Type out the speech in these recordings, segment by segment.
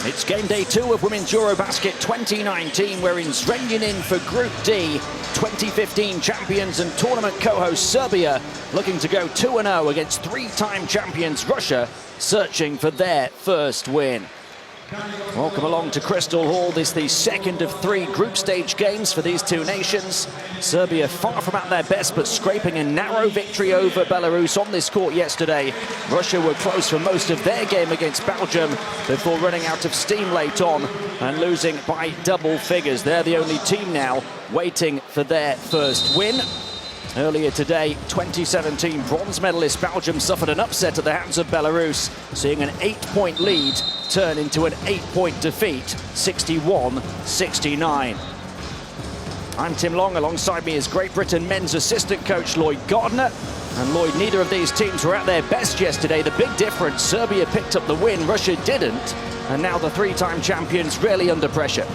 It's game day 2 of Women's Eurobasket 2019. We're in Zrenjanin for Group D. 2015 champions and tournament co-host Serbia looking to go 2-0 against 3-time champions Russia, searching for their first win. Welcome along to Crystal Hall. This is the second of 3 group stage games for these two nations. Serbia far from at their best, but scraping a narrow victory over Belarus on this court yesterday. Russia were close for most of their game against Belgium before running out of steam late on and losing by double figures. They're the only team now waiting for their first win. Earlier today, 2017 bronze medalist Belgium suffered an upset at the hands of Belarus, seeing an 8-point lead turn into an 8-point defeat, 61-69. I'm Tim Long. Alongside me is Great Britain men's assistant coach Lloyd Gardner. And Lloyd, neither of these teams were at their best yesterday. The big difference, Serbia picked up the win, Russia didn't. And now the 3-time champions really under pressure.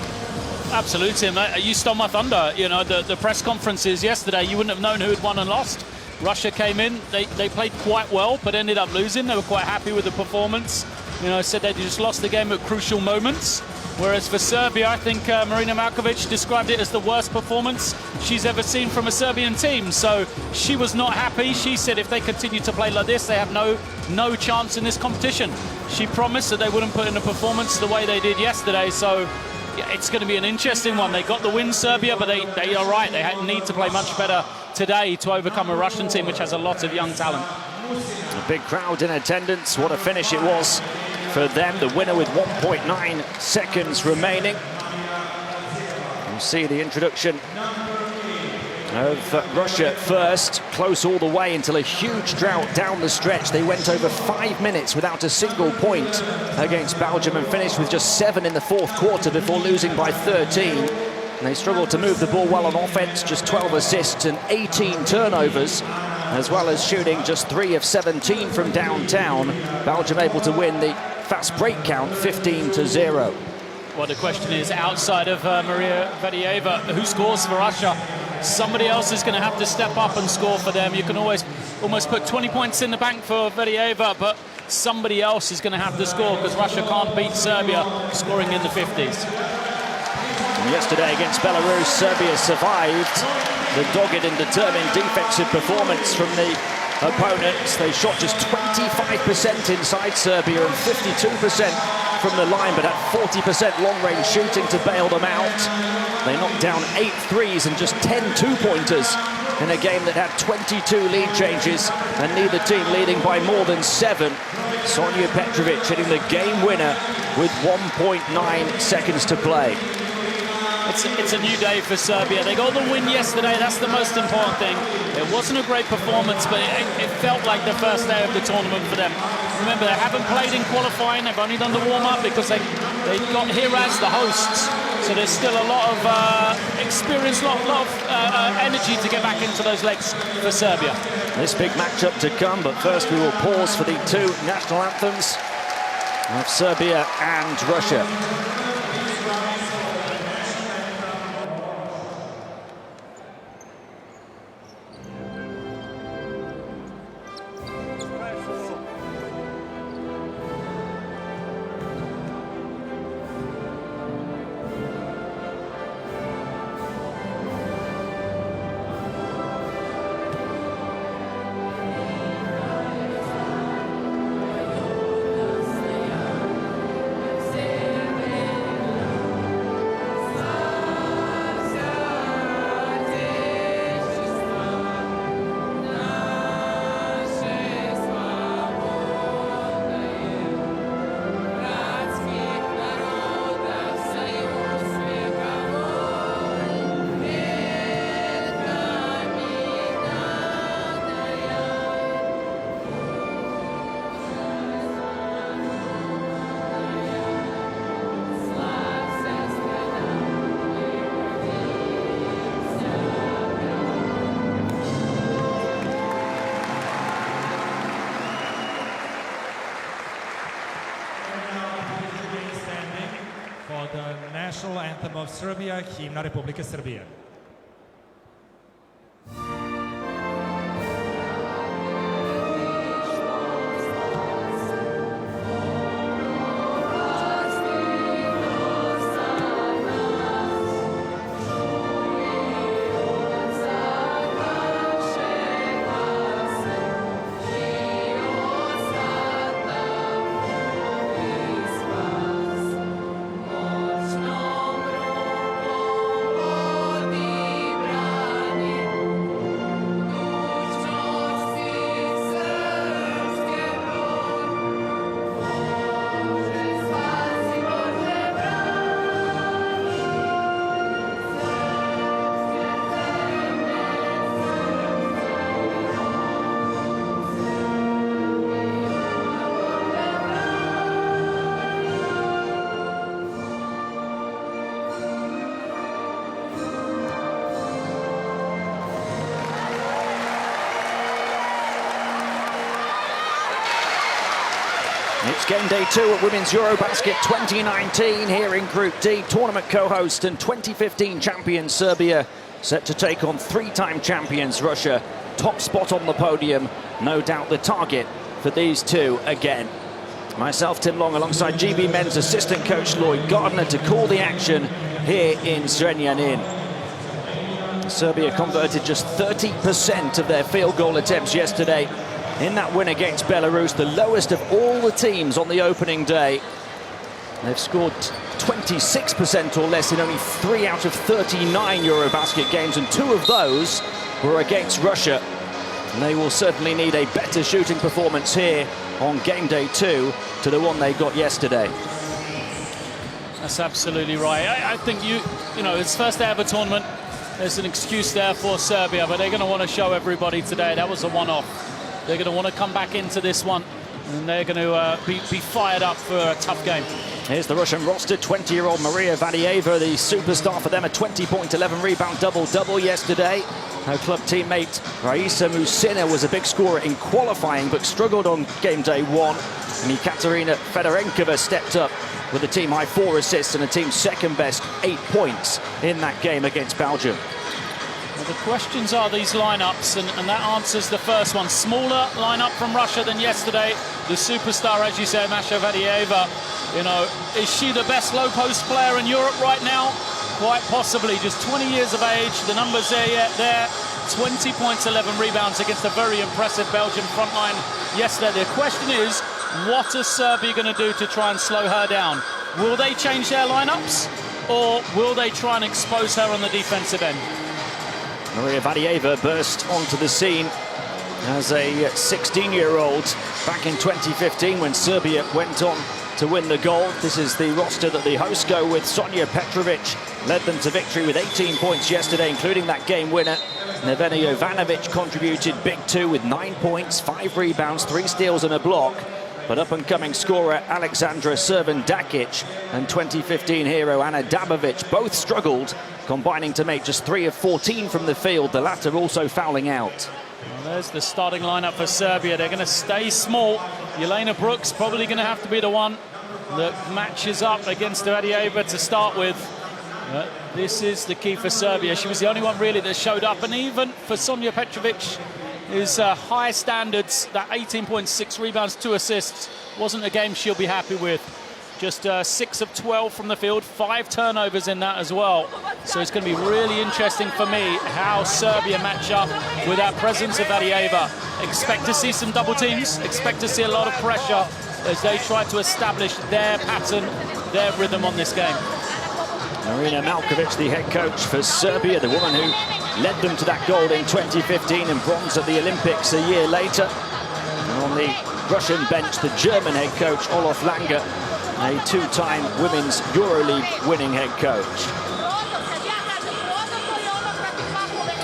Absolutely, Tim. You stole my thunder. You know, the press conferences yesterday, you wouldn't have known who had won and lost. Russia came in, they played quite well, but ended up losing. They were quite happy with the performance. You know, said they just lost the game at crucial moments. Whereas for Serbia, I think Marina Markovic described it as the worst performance she's ever seen from a Serbian team. So she was not happy. She said if they continue to play like this, they have no chance in this competition. She promised that they wouldn't put in a performance the way they did yesterday. So yeah, it's going to be an interesting one. They got the win, Serbia, but they are right. They need to play much better today to overcome a Russian team which has a lot of young talent. A big crowd in attendance. What a finish it was for them. The winner with 1.9 seconds remaining. You'll see the introduction of Russia first, close all the way until a huge drought down the stretch. They went over 5 minutes without a single point against Belgium and finished with just 7 in the fourth quarter before losing by 13. And they struggled to move the ball well on offense, just 12 assists and 18 turnovers, as well as shooting just 3 of 17 from downtown. Belgium able to win the fast break count 15-0. Well, the question is, outside of Maria Vadieva, who scores for Russia? Somebody else is going to have to step up and score for them. You can always almost put 20 points in the bank for Vadieva, but somebody else is going to have to score because Russia can't beat Serbia scoring in the 50s. And yesterday against Belarus, Serbia survived the dogged and determined defensive performance from the opponents. They shot just 25% inside Serbia and 52% from the line, but had 40% long-range shooting to bail them out. They knocked down 8 threes and just 10 two-pointers in a game that had 22 lead changes and neither team leading by more than 7. Sonja Petrovic hitting the game winner with 1.9 seconds to play. It's a new day for Serbia. They got the win yesterday. That's the most important thing. It wasn't a great performance, but it felt like the first day of the tournament for them. Remember, they haven't played in qualifying. They've only done the warm-up because they got here as the hosts. So there's still a lot of experience, a lot of energy to get back into those legs for Serbia. This big matchup to come, but first we will pause for the 2 national anthems of Serbia and Russia. The national anthem of Serbia, himna Republike Srbije. It's game day 2 at Women's Eurobasket 2019 here in Group D. Tournament co-host and 2015 champion Serbia set to take on 3-time champions Russia. Top spot on the podium, no doubt the target for these two again. Myself, Tim Long, alongside GB Men's assistant coach Lloyd Gardner to call the action here in Zrenjanin. Serbia converted just 30% of their field goal attempts yesterday in that win against Belarus, the lowest of all the teams on the opening day. They've scored 26% or less in only 3 out of 39 Eurobasket games, and 2 of those were against Russia. And they will certainly need a better shooting performance here on game day 2 to the one they got yesterday. That's absolutely right. I think you know, it's first day of a tournament. There's an excuse there for Serbia, but they're going to want to show everybody today that was a one-off. They're going to want to come back into this one, and they're going to be fired up for a tough game. Here's the Russian roster. 20-year-old Maria Vadieva, the superstar for them, a 20-point, 11-rebound double-double yesterday. Her club teammate Raisa Musina was a big scorer in qualifying, but struggled on game day 1. And Ekaterina Fedorenkova stepped up with a team-high 4 assists and a team second-best 8 points in that game against Belgium. Well, the questions are these lineups, and that answers the first one. Smaller lineup from Russia than yesterday. The superstar, as you say, Masha Vadieva, you know, is she the best low-post player in Europe right now? Quite possibly. Just 20 years of age. The numbers there. 20 points, 11 rebounds against a very impressive Belgian front line yesterday. The question is, what is Serbia going to do to try and slow her down? Will they change their lineups, or will they try and expose her on the defensive end? Maria Vadieva burst onto the scene as a 16-year-old back in 2015 when Serbia went on to win the gold. This is the roster that the hosts go with. Sonja Petrovic led them to victory with 18 points yesterday, including that game winner. Nevena Jovanovic contributed big too with 9 points, 5 rebounds, 3 steals and a block. But up-and-coming scorer Alexandra Servan-Dakic and 2015 hero Ana Dabovic both struggled, combining to make just 3 of 14 from the field, the latter also fouling out. Well, there's the starting lineup for Serbia. They're going to stay small. Jelena Brooks probably going to have to be the one that matches up against Vadieva to start with. This is the key for Serbia. She was the only one really that showed up, and even for Sonja Petrovic, his high standards, that 18 points, 6 rebounds, 2 assists, wasn't a game she'll be happy with. Just 6 of 12 from the field, 5 turnovers in that as well. So it's going to be really interesting for me how Serbia match up with that presence of Vadieva. Expect to see some double teams, expect to see a lot of pressure as they try to establish their pattern, their rhythm on this game. Marina Malkovic, the head coach for Serbia, the woman who led them to that gold in 2015 and bronze at the Olympics a year later. And on the Russian bench, the German head coach, Olof Langer, a 2-time Women's EuroLeague winning head coach.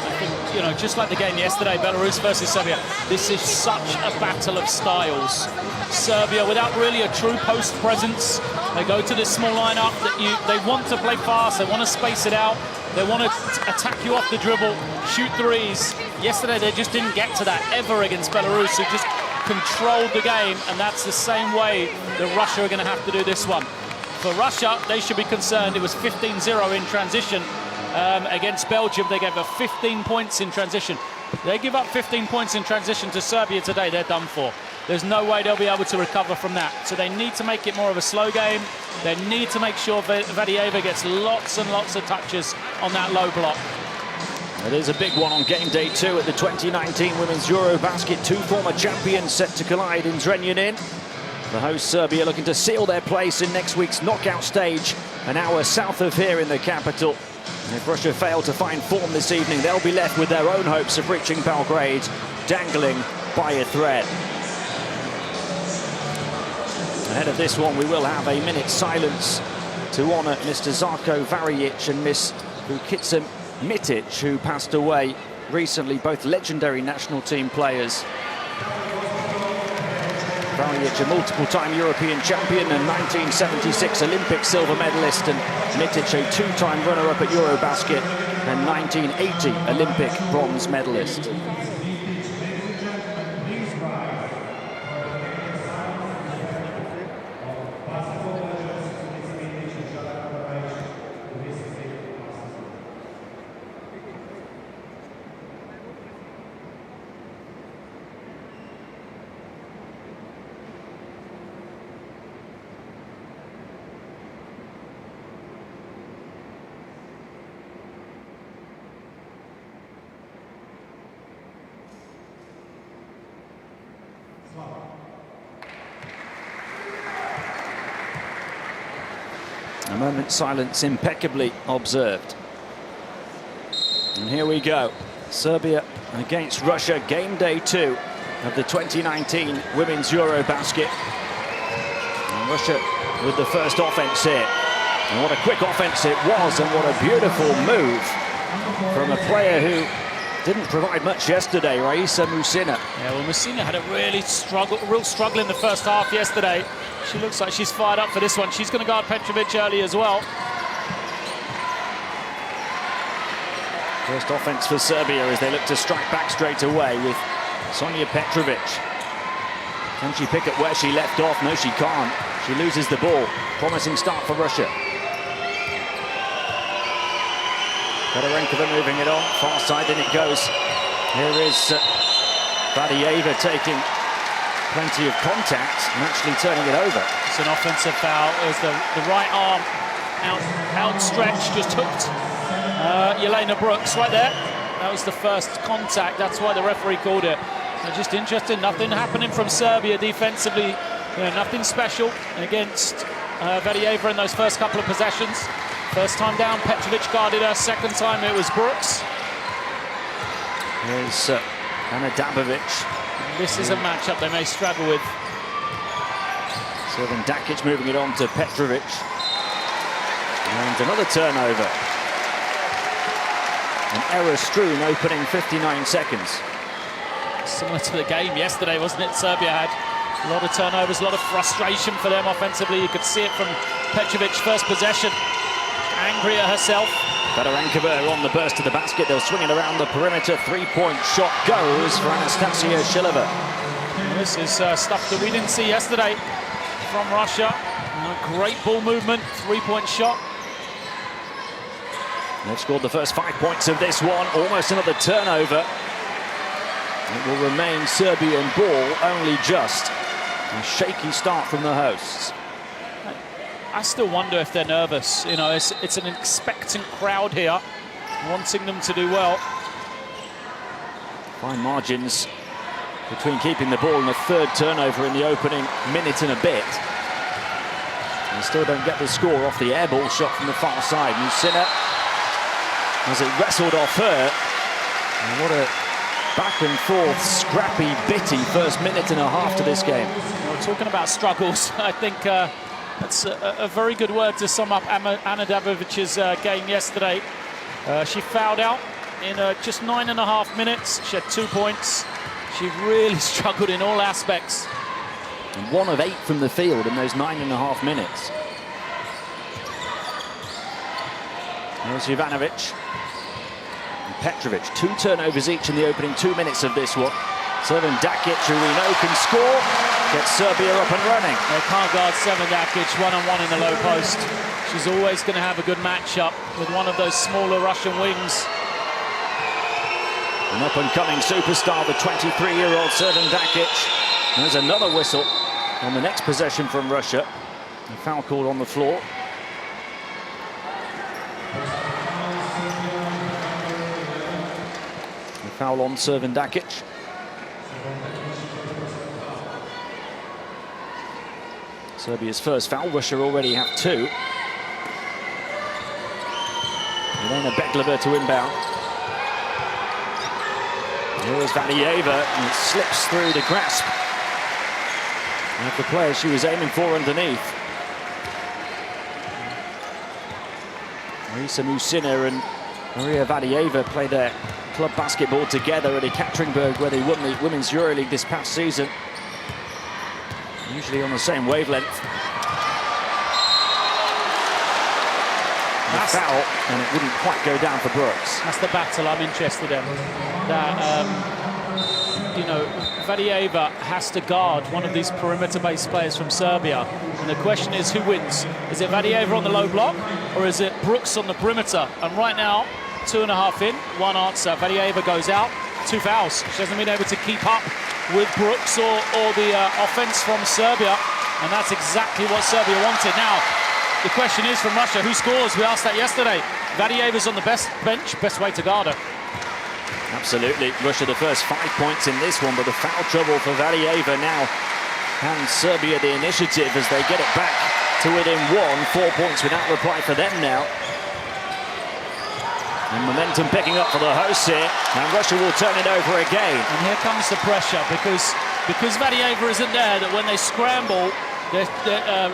I think, you know, just like the game yesterday, Belarus versus Serbia, this is such a battle of styles. Serbia, without really a true post presence, they go to this small lineup that they want to play fast, they want to space it out, they want to attack you off the dribble, shoot threes. Yesterday they just didn't get to that ever against Belarus, who just controlled the game, and that's the same way that Russia are going to have to do this one. For Russia, they should be concerned. It was 15-0 in transition against Belgium. They gave up 15 points in transition. They give up 15 points in transition to Serbia today, they're done for. There's no way they'll be able to recover from that. So they need to make it more of a slow game. They need to make sure Vadieva gets lots and lots of touches on that low block. It is a big one on game day 2 at the 2019 Women's Eurobasket. 2 former champions set to collide in Zrenjanin. The host Serbia looking to seal their place in next week's knockout stage, an hour south of here in the capital. And if Russia fail to find form this evening, they'll be left with their own hopes of reaching Belgrade, dangling by a thread. Ahead of this one, we will have a minute's silence to honour Mr. Žarko Varić and Miss Vukica Mitic, who passed away recently, both legendary national team players. Varić, a multiple-time European champion and 1976 Olympic silver medalist, and Mitic, a 2-time runner-up at Eurobasket and 1980 Olympic bronze medalist. moment's silence impeccably observed. And here we go. Serbia against Russia, game day 2 of the 2019 Women's Eurobasket. And Russia with the first offense here. And what a quick offense it was, and what a beautiful move from a player who didn't provide much yesterday, Raisa Musina. Yeah, well, Musina had a real struggle in the first half yesterday. She looks like she's fired up for this one. She's going to guard Petrovic early as well. First offense for Serbia as they look to strike back straight away with Sonja Petrovic. Can she pick up where she left off? No, she can't. She loses the ball. Promising start for Russia. Fedorenkova moving it on. Far side, and it goes. Here is Vadieva taking plenty of contact and actually turning it over. It's an offensive foul as the right arm outstretched, just hooked Jelena Brooks right there. That was the first contact. That's why the referee called it. So just interesting. Nothing happening from Serbia defensively. You know, nothing special against Vadieva in those first couple of possessions. First time down, Petrovic guarded her. Second time, it was Brooks. Here's Ana Dabovic. This is a matchup they may struggle with. Servan Dakic moving it on to Petrovic. And another turnover. An error strewn opening 59 seconds. Similar to the game yesterday, wasn't it? Serbia had a lot of turnovers, a lot of frustration for them offensively. You could see it from Petrovic first possession. Angry at herself. Fedorenkova on the burst to the basket. They'll swing it around the perimeter. Three-point shot goes for Anastasia Shilova. This is stuff that we didn't see yesterday from Russia. Great ball movement, three-point shot. They've scored the first 5 points of this one. Almost another turnover. It will remain Serbian ball, only just. A shaky start from the hosts. I still wonder if they're nervous. You know, it's an expectant crowd here, wanting them to do well. Fine margins between keeping the ball and the third turnover in the opening minute and a bit. They still don't get the score off the air ball shot from the far side. Musina, as it wrestled off her. And what a back and forth, scrappy, bitty first minute and a half to this game. We're talking about struggles. I think that's a very good word to sum up Ana Dabovic's game yesterday. She fouled out in just 9.5 minutes. She had 2 points. She really struggled in all aspects. And 1 of 8 from the field in those 9.5 minutes. There's Jovanovic. And Petrovic, 2 turnovers each in the opening 2 minutes of this one. Servan Dakic, who we know can score, gets Serbia up and running. They can't guard Servan Dakic one-on-one in the low post. She's always going to have a good matchup with one of those smaller Russian wings. An up-and-coming superstar, the 23-year-old Servan Dakic. There's another whistle on the next possession from Russia. A foul called on the floor. A foul on Servan Dakic. Serbia's first foul. Russia already have 2. Jelena Beglova to inbound. Here's Vadieva, and it slips through the grasp of the player she was aiming for underneath. Raisa Musina and Maria Vadieva played their club basketball together at Ekaterinburg, where they won the Women's EuroLeague this past season. Usually on the same wavelength. A foul, and it wouldn't quite go down for Brooks. That's the battle I'm interested in. That, you know, Vadieva has to guard one of these perimeter-based players from Serbia. And the question is, who wins? Is it Vadieva on the low block, or is it Brooks on the perimeter? And right now, 2.5 in, 1 answer. Vadieva goes out, 2 fouls. She hasn't been able to keep up with Brooks or the offense from Serbia. And that's exactly what Serbia wanted. Now, the question is from Russia, who scores? We asked that yesterday. Vadieva's on the bench, best way to guard her. Absolutely. Russia the first 5 points in this one, but the foul trouble for Vadieva now hands Serbia the initiative as they get it back to within 1. 4 points without reply for them now. And momentum picking up for the hosts here. And Russia will turn it over again. And here comes the pressure because Vadieva isn't there, that when they scramble,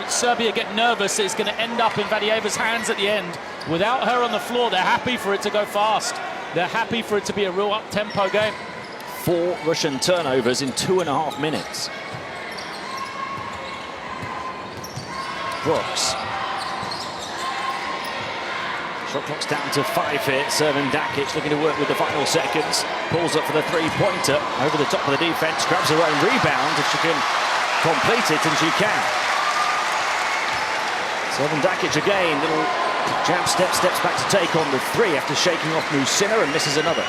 Serbia get nervous. It's going to end up in Vadieva's hands at the end. Without her on the floor, they're happy for it to go fast. They're happy for it to be a real up-tempo game. 4 Russian turnovers in 2.5 minutes. Brooks. Shot clock's down to 5 here. Serving Dakic, looking to work with the final seconds. Pulls up for the three-pointer. Over the top of the defense. Grabs her own rebound. If she can complete it, and she can. Serving Dakic again. Little jab step, steps back to take on the 3 after shaking off Musina and misses another.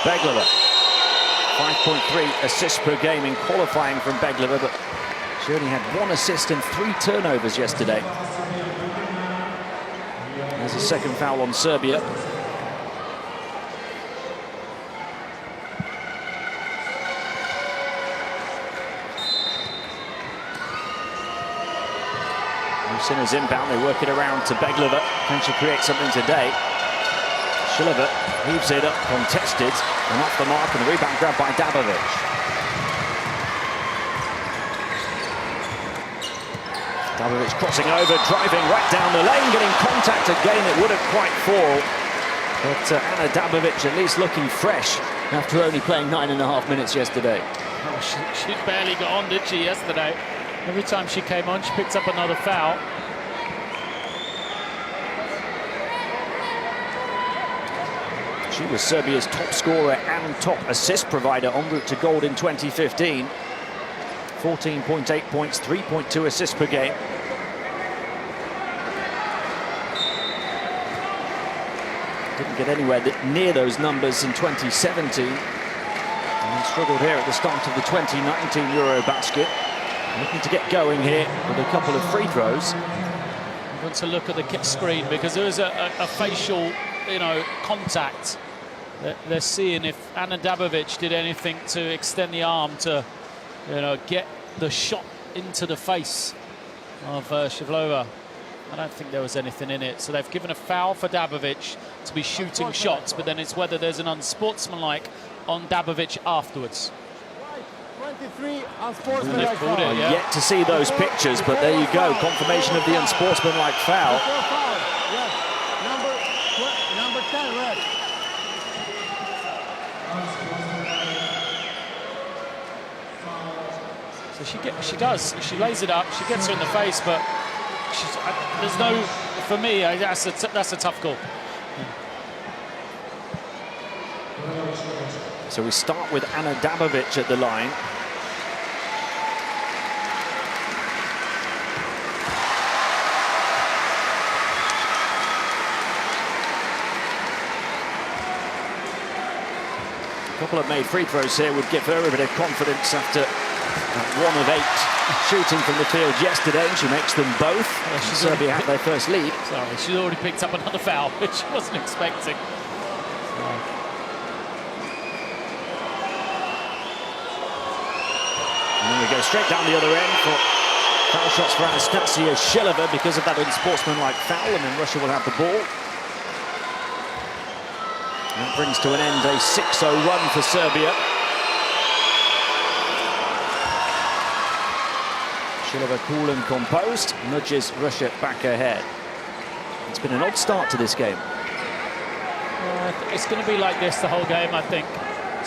Beglova. 5.3 assists per game in qualifying from Beglova, but she only had 1 assist and 3 turnovers yesterday. There's a second foul on Serbia. Musina's inbound, they work it around to Beglova. Can she create something today? Shilova heaves it up, contested, and off the mark, and the rebound grabbed by Dabovic. Dabovic crossing over, driving right down the lane, getting contact again. It wouldn't quite fall, but Ana Dabovic at least looking fresh after only playing 9.5 minutes yesterday. Oh, she barely got on, did she, yesterday? Every time she came on, she picked up another foul. She was Serbia's top scorer and top assist provider en route to gold in 2015. 14.8 points, 3.2 assists per game. Didn't get anywhere near those numbers in 2017. And struggled here at the start of the 2019 Eurobasket. Looking to get going here with a couple of free throws. I want to look at the screen because there was a facial, contact. They're seeing if Ana Dabovic did anything to extend the arm to, get the shot into the face of Shavlova. I don't think there was anything in it. So they've given a foul for Dabovic to be shooting shots, but then it's whether there's an unsportsmanlike on Dabovic afterwards. 23 unsportsmanlike foul. Yet to see those pictures, but there you go. Confirmation of the unsportsmanlike foul. Yes. Number 10, red. So she lays it up, she gets her in the face, but there's no, for me, that's a tough call. So we start with Ana Dabovic at the line. A couple of made free throws here would give her a bit of confidence after 1 of 8 shooting from the field yesterday, and she makes them both. Serbia had their first lead. Sorry, she's already picked up another foul, which she wasn't expecting. And then we go straight down the other end for foul shots for Anastasia Shilova because of that unsportsmanlike foul, and then Russia will have the ball. That brings to an end a 6-0 run for Serbia. Shilova cool and composed, nudges Russia back ahead. It's been an odd start to this game. It's going to be like this the whole game, I think.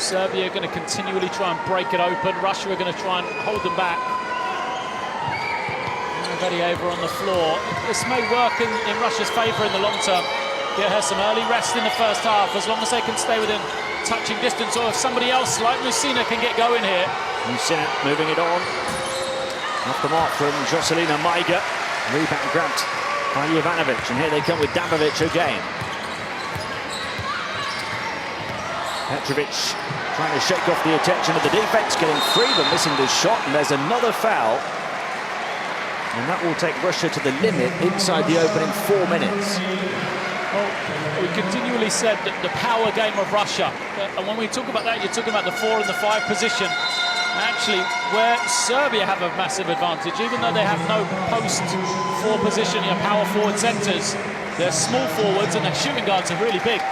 Serbia are going to continually try and break it open. Russia are going to try and hold them back. Vadieva on the floor. This may work in Russia's favour in the long term. Get her some early rest in the first half, as long as they can stay within touching distance, or if somebody else like Musina can get going here. Musina moving it on. Off the mark from Jocelina Maiga. Rebound grabbed by Jovanovic, and here they come with Dabovic again. Petrovic trying to shake off the attention of the defense, getting free but missing the shot, and there's another foul. And that will take Russia to the limit inside the opening 4 minutes. Well, we continually said that the power game of Russia, and when we talk about that, you're talking about the 4 and the 5 position. Actually, where Serbia have a massive advantage, even though they have no post for positioning of power forward centres, they're small forwards and their shooting guards are really big.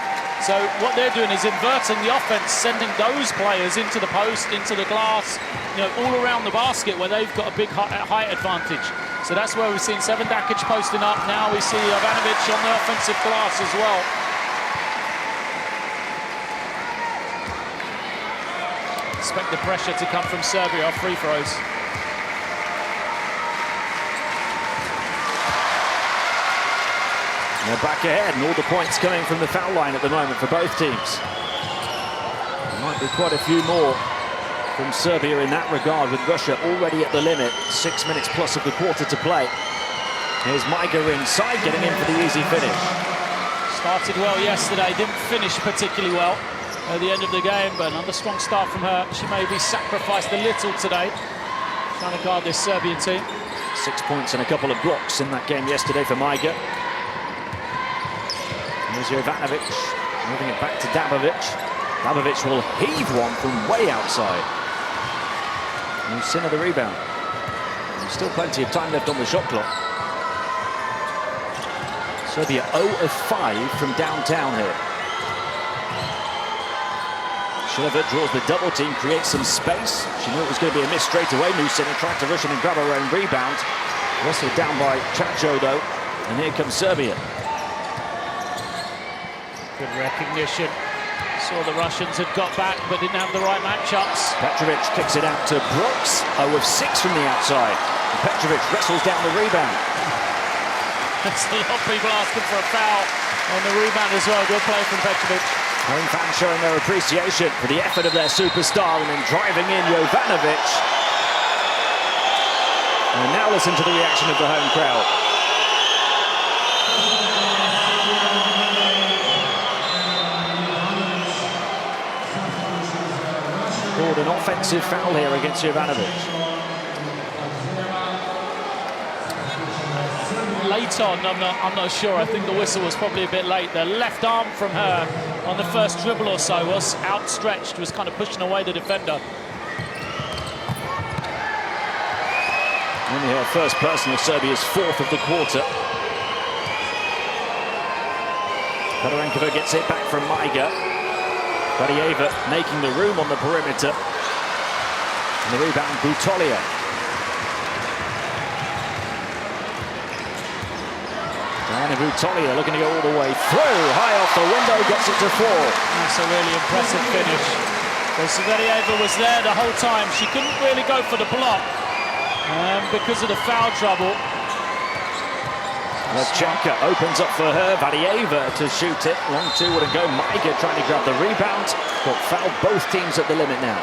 So what they're doing is inverting the offense, sending those players into the post, into the glass, all around the basket where they've got a big height advantage. So that's where we've seen Sevendakic posting up. Now we see Jovanovic on the offensive glass as well. Expect the pressure to come from Serbia off free throws. They're back ahead, and all the points coming from the foul line at the moment for both teams. There might be quite a few more from Serbia in that regard, with Russia already at the limit. 6 minutes plus of the quarter to play. Here's Maiga inside, getting in for the easy finish. Started well yesterday, didn't finish particularly well at the end of the game, but another strong start from her. She maybe sacrificed a little today, trying to guard this Serbian team. 6 points and a couple of blocks in that game yesterday for Maiga. Here's Jovanovic, moving it back to Dabovic. Dabovic will heave one from way outside. And Sinner the rebound. There's still plenty of time left on the shot clock. Serbia 0 of 5 from downtown here. Shilova draws the double team, creates some space. She knew it was going to be a miss straight away. Sinner tried to rush in and grab her own rebound. Wrestled down by Chacho though, and here comes Serbia. Good recognition. Saw the Russians had got back, but didn't have the right matchups. Petrovic kicks it out to Brooks. 0 of 6 from the outside. And Petrovic wrestles down the rebound. There's a lot of people asking for a foul on the rebound as well. Good play from Petrovic. Home fans showing their appreciation for the effort of their superstar, and then driving in Jovanovic. And now listen to the reaction of the home crowd. Called an offensive foul here against Jovanovic. Late on, I'm not sure. I think the whistle was probably a bit late. The left arm from her on the first dribble or so was outstretched, was kind of pushing away the defender. Only her first personal, Serbia's 4th of the quarter. Fedorenkova gets it back from Maiga. Vadieva making the room on the perimeter. And the rebound, Butolia. Diana Butolia looking to go all the way through. High off the window, gets it to 4. That's a really impressive finish. So Vadieva was there the whole time. She couldn't really go for the block because of the foul trouble. Levchenko opens up for her. Vadieva to shoot it. Long two wouldn't go. Maiga trying to grab the rebound. But fouled both teams at the limit now.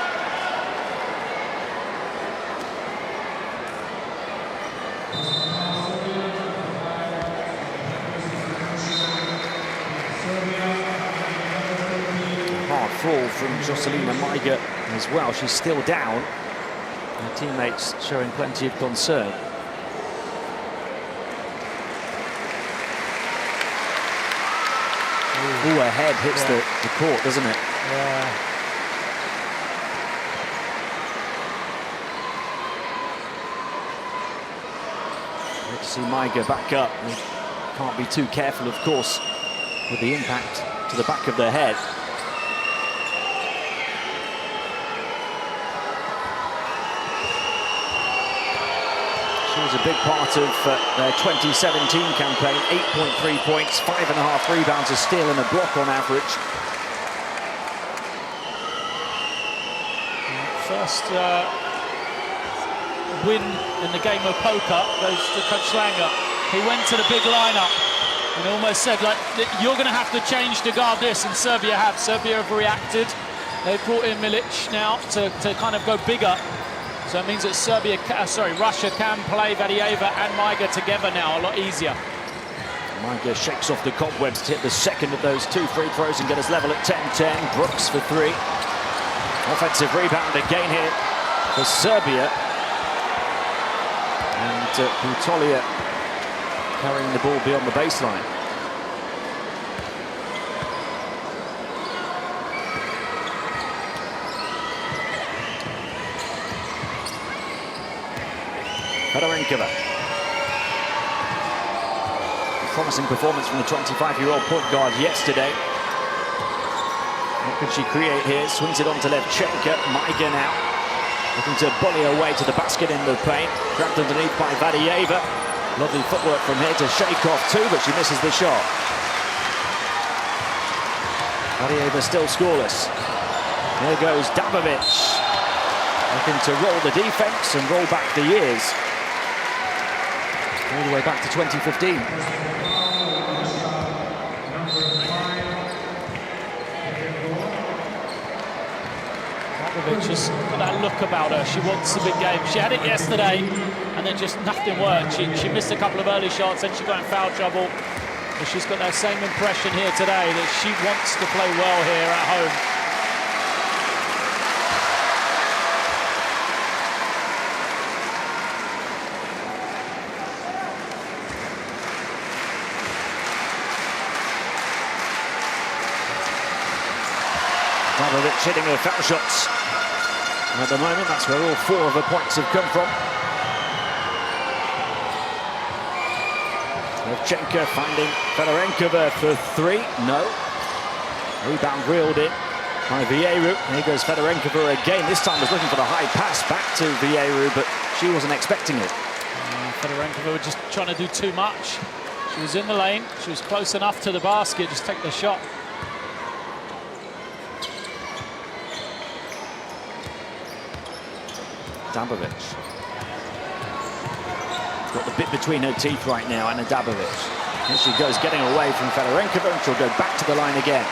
Hard fall from Jocelina Maiga as well. She's still down. Her teammates showing plenty of concern. Ooh, her head hits the court, doesn't it? Yeah. Great to see Maiga back up. We can't be too careful, of course, with the impact to the back of their head. She was a big part of their 2017 campaign. 8.3 points, 5.5 rebounds, a steal and a block on average. First win in the game of poker goes to Coach Langer. He went to the big lineup and almost said, like, you're going to have to change to guard this, and Serbia have. Serbia have reacted. They've brought in Milic now to kind of go bigger. So it means that Russia can play Vadieva and Maiga together now a lot easier. Maiga shakes off the cobwebs to hit the second of those 2 free throws and get us level at 10-10. Brooks for 3. Offensive rebound again here for Serbia. And Butolia carrying the ball beyond the baseline. Fedorenkova. Promising performance from the 25-year-old point guard yesterday. What could she create here? Swings it on to Levchenko. Maiga now. Looking to bully her way to the basket in the paint. Grabbed underneath by Vadieva. Lovely footwork from here to shake off too, but she misses the shot. Vadieva still scoreless. There goes Dabovic. Looking to roll the defense and roll back the years. All the way back to 2015. Dabovic has got that look about her. She wants the big game. She had it yesterday, and then just nothing worked. She missed a couple of early shots, then she got in foul trouble. But she's got that same impression here today that she wants to play well here at home. Dabovic hitting her foul shots. And at the moment, that's where all 4 of her points have come from. Levchenko finding Fedorenkova for 3. No. Rebound reeled in by Vieru. Here goes Fedorenkova again. This time was looking for the high pass back to Vieru, but she wasn't expecting it. Fedorenkova was just trying to do too much. She was in the lane. She was close enough to the basket. Just take the shot. Dabovic. Got the bit between her teeth right now, Anna Dabovic. Here she goes, getting away from Fedorenkova, and she'll go back to the line again.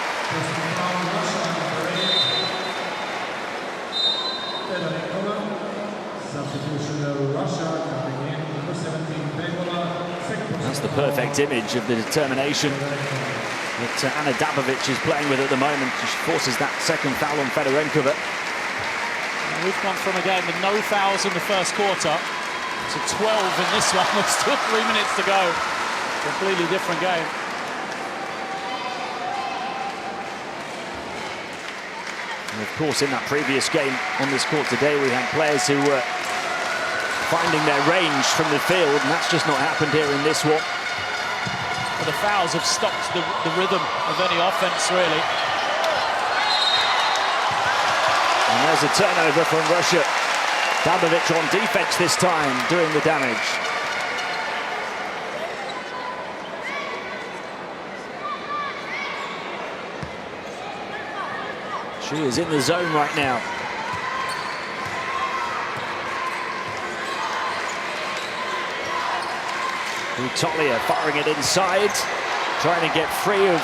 That's the perfect image of the determination that Anna Dabovic is playing with at the moment. She forces that second foul on Fedorenkova. We've gone from a game with no fouls in the first quarter to 12 in this one. There's still 3 minutes to go. Completely different game. And of course, in that previous game on this court today, we had players who were finding their range from the field, and that's just not happened here in this one. Well, the fouls have stopped the rhythm of any offense, really. And there's a turnover from Russia. Dabovic on defense this time, doing the damage. She is in the zone right now. Utolia firing it inside, trying to get free of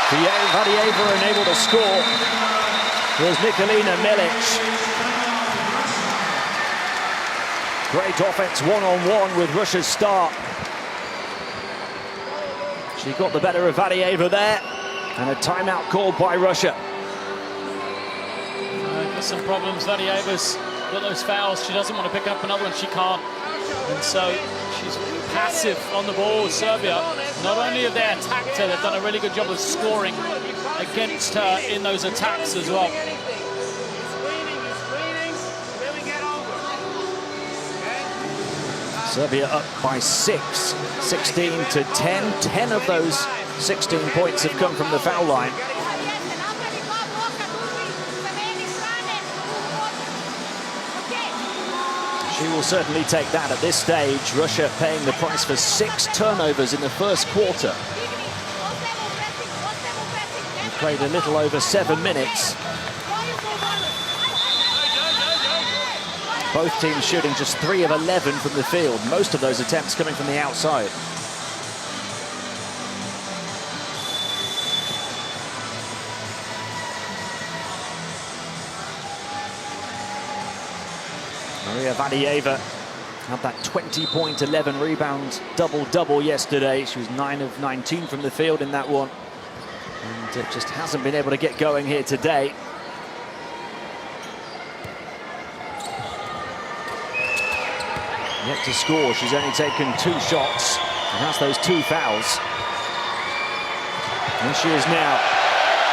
Vadieva and able to score. There's Nikolina Milic. Great offense one-on-one with Russia's start. She got the better of Vadieva there, and a timeout called by Russia. Got some problems. Vadieva's got those fouls. She doesn't want to pick up another one. She can't. And so she's passive on the ball. Serbia, not only have they attacked her, they've done a really good job of scoring against her in those attacks as well. Serbia up by 6, 16 to 10. 10 of those 16 points have come from the foul line. She will certainly take that at this stage. Russia paying the price for 6 turnovers in the first quarter. We've played a little over 7 minutes. Both teams shooting just 3 of 11 from the field. Most of those attempts coming from the outside. Maria Vadieva had that 20-point, 11-rebound double-double yesterday. She was 9 of 19 from the field in that one. And just hasn't been able to get going here today. Yet to score. She's only taken 2 shots, and that's those 2 fouls. And she is now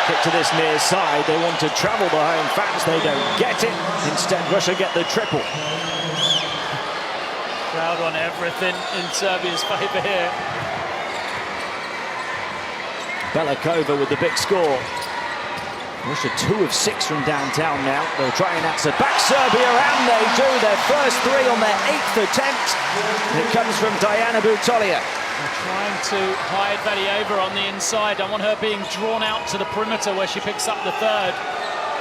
kicked to this near side. They want to travel the home fans. They don't get it. Instead, Russia get the triple. Crowd on everything in Serbia's favour here. Belakova with the big score. Russia 2 of 6 from downtown now. They'll try and answer back Serbia, and they do their first 3 on their 8th attempt. It comes from Diana Butolia. They're trying to hide Vadieva on the inside. I want her being drawn out to the perimeter where she picks up the third.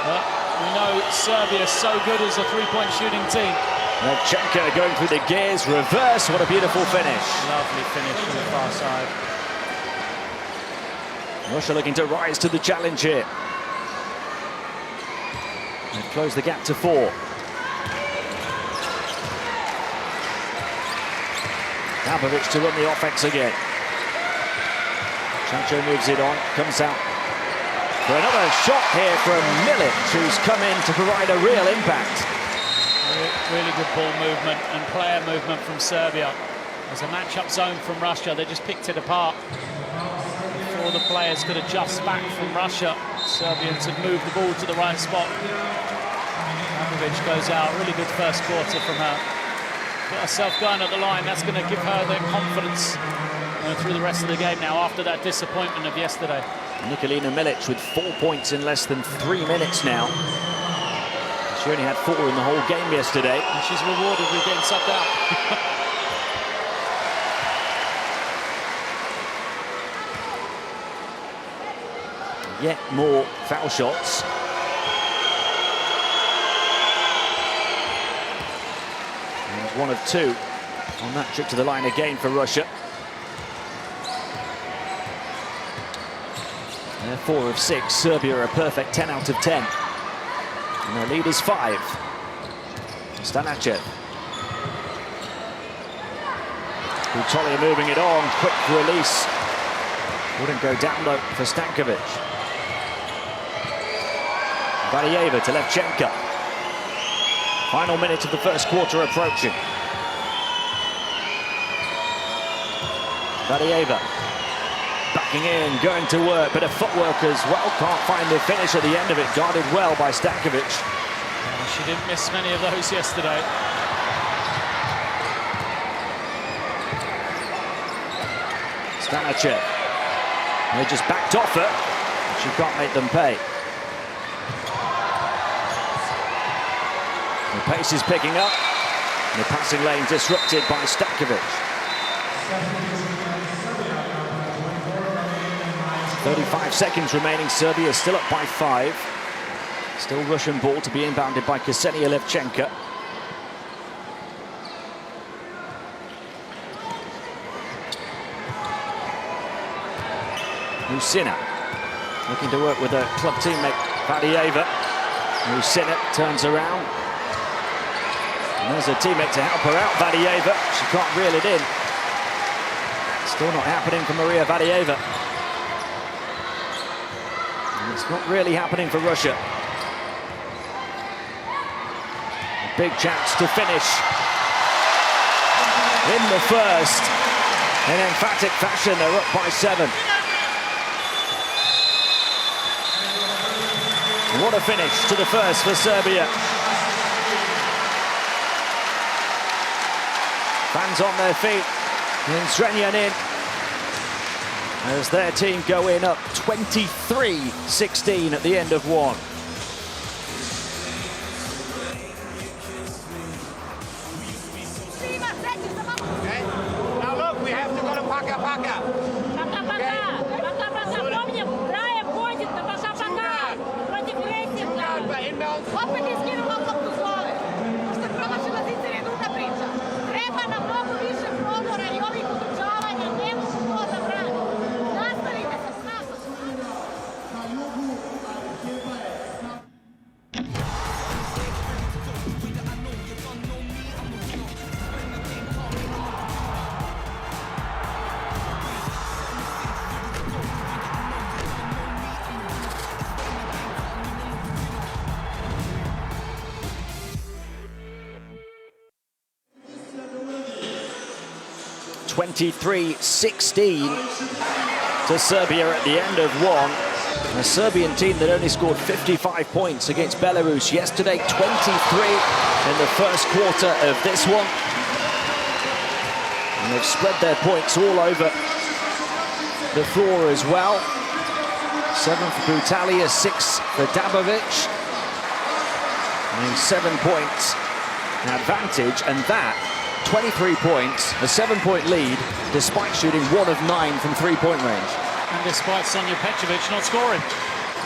But we know Serbia is so good as a three-point shooting team. Levchenko going through the gears, reverse. What a beautiful finish. Lovely finish from the far side. Russia looking to rise to the challenge here. And close the gap to 4. Popovic to run the offense again. Chancho moves it on, comes out for another shot here from Milic, who's come in to provide a real impact. Really good ball movement and player movement from Serbia. There's a match-up zone from Russia. They just picked it apart. Before the players could adjust back from Russia, Serbians had moved the ball to the right spot. Popovic goes out. Really good first quarter from her. Got herself going at the line. That's going to give her the confidence through the rest of the game now after that disappointment of yesterday. Nikolina Milic with 4 points in less than 3 minutes now. She only had 4 in the whole game yesterday. And she's rewarded with getting subbed out. Yet more foul shots. And 1 of 2 on that trip to the line again for Russia. They're 4 of 6. Serbia a perfect 10 out of 10. And their lead is 5. Stanachev. Butolia moving it on. Quick release. Wouldn't go down though for Stankovic. Vadieva to Levchenko. Final minute of the first quarter approaching. Vadieva backing in, going to work, bit of footwork as well. Can't find the finish at the end of it. Guarded well by Stankovic. She didn't miss many of those yesterday. Stanachev. They just backed off her. She can't make them pay. The pace is picking up. The passing lane disrupted by Stankovic. 35 seconds remaining. Serbia is still up by 5. Still Russian ball to be inbounded by Ksenia Levchenko. Musina looking to work with her club teammate Vadieva. Musina turns around. And there's a teammate to help her out, Vadieva. She can't reel it in. Still not happening for Maria Vadieva. And it's not really happening for Russia. A big chance to finish in the first. In emphatic fashion, they're up by 7. What a finish to the first for Serbia. Fans on their feet. And Zrenjanin as their team go in up 23-16 at the end of 1. Okay? Now look, we have to go to Paka-Paka. Opet je skinulo loptu s glave. Možda promašila Zicer je druga priča. Treba nam mnogo više prodora i ovih udružavanja. Ne mogu to da brani. Nastavite se snažno. 23-16 to Serbia at the end of 1. A Serbian team that only scored 55 points against Belarus yesterday, 23 in the first quarter of this one. And they've spread their points all over the floor as well. 7 for Brutalia, 6 for Dabovic. And 7-point advantage, and that 23 points, a 7-point lead, despite shooting 1 of 9 from three-point range. And despite Sonja Petrovic not scoring.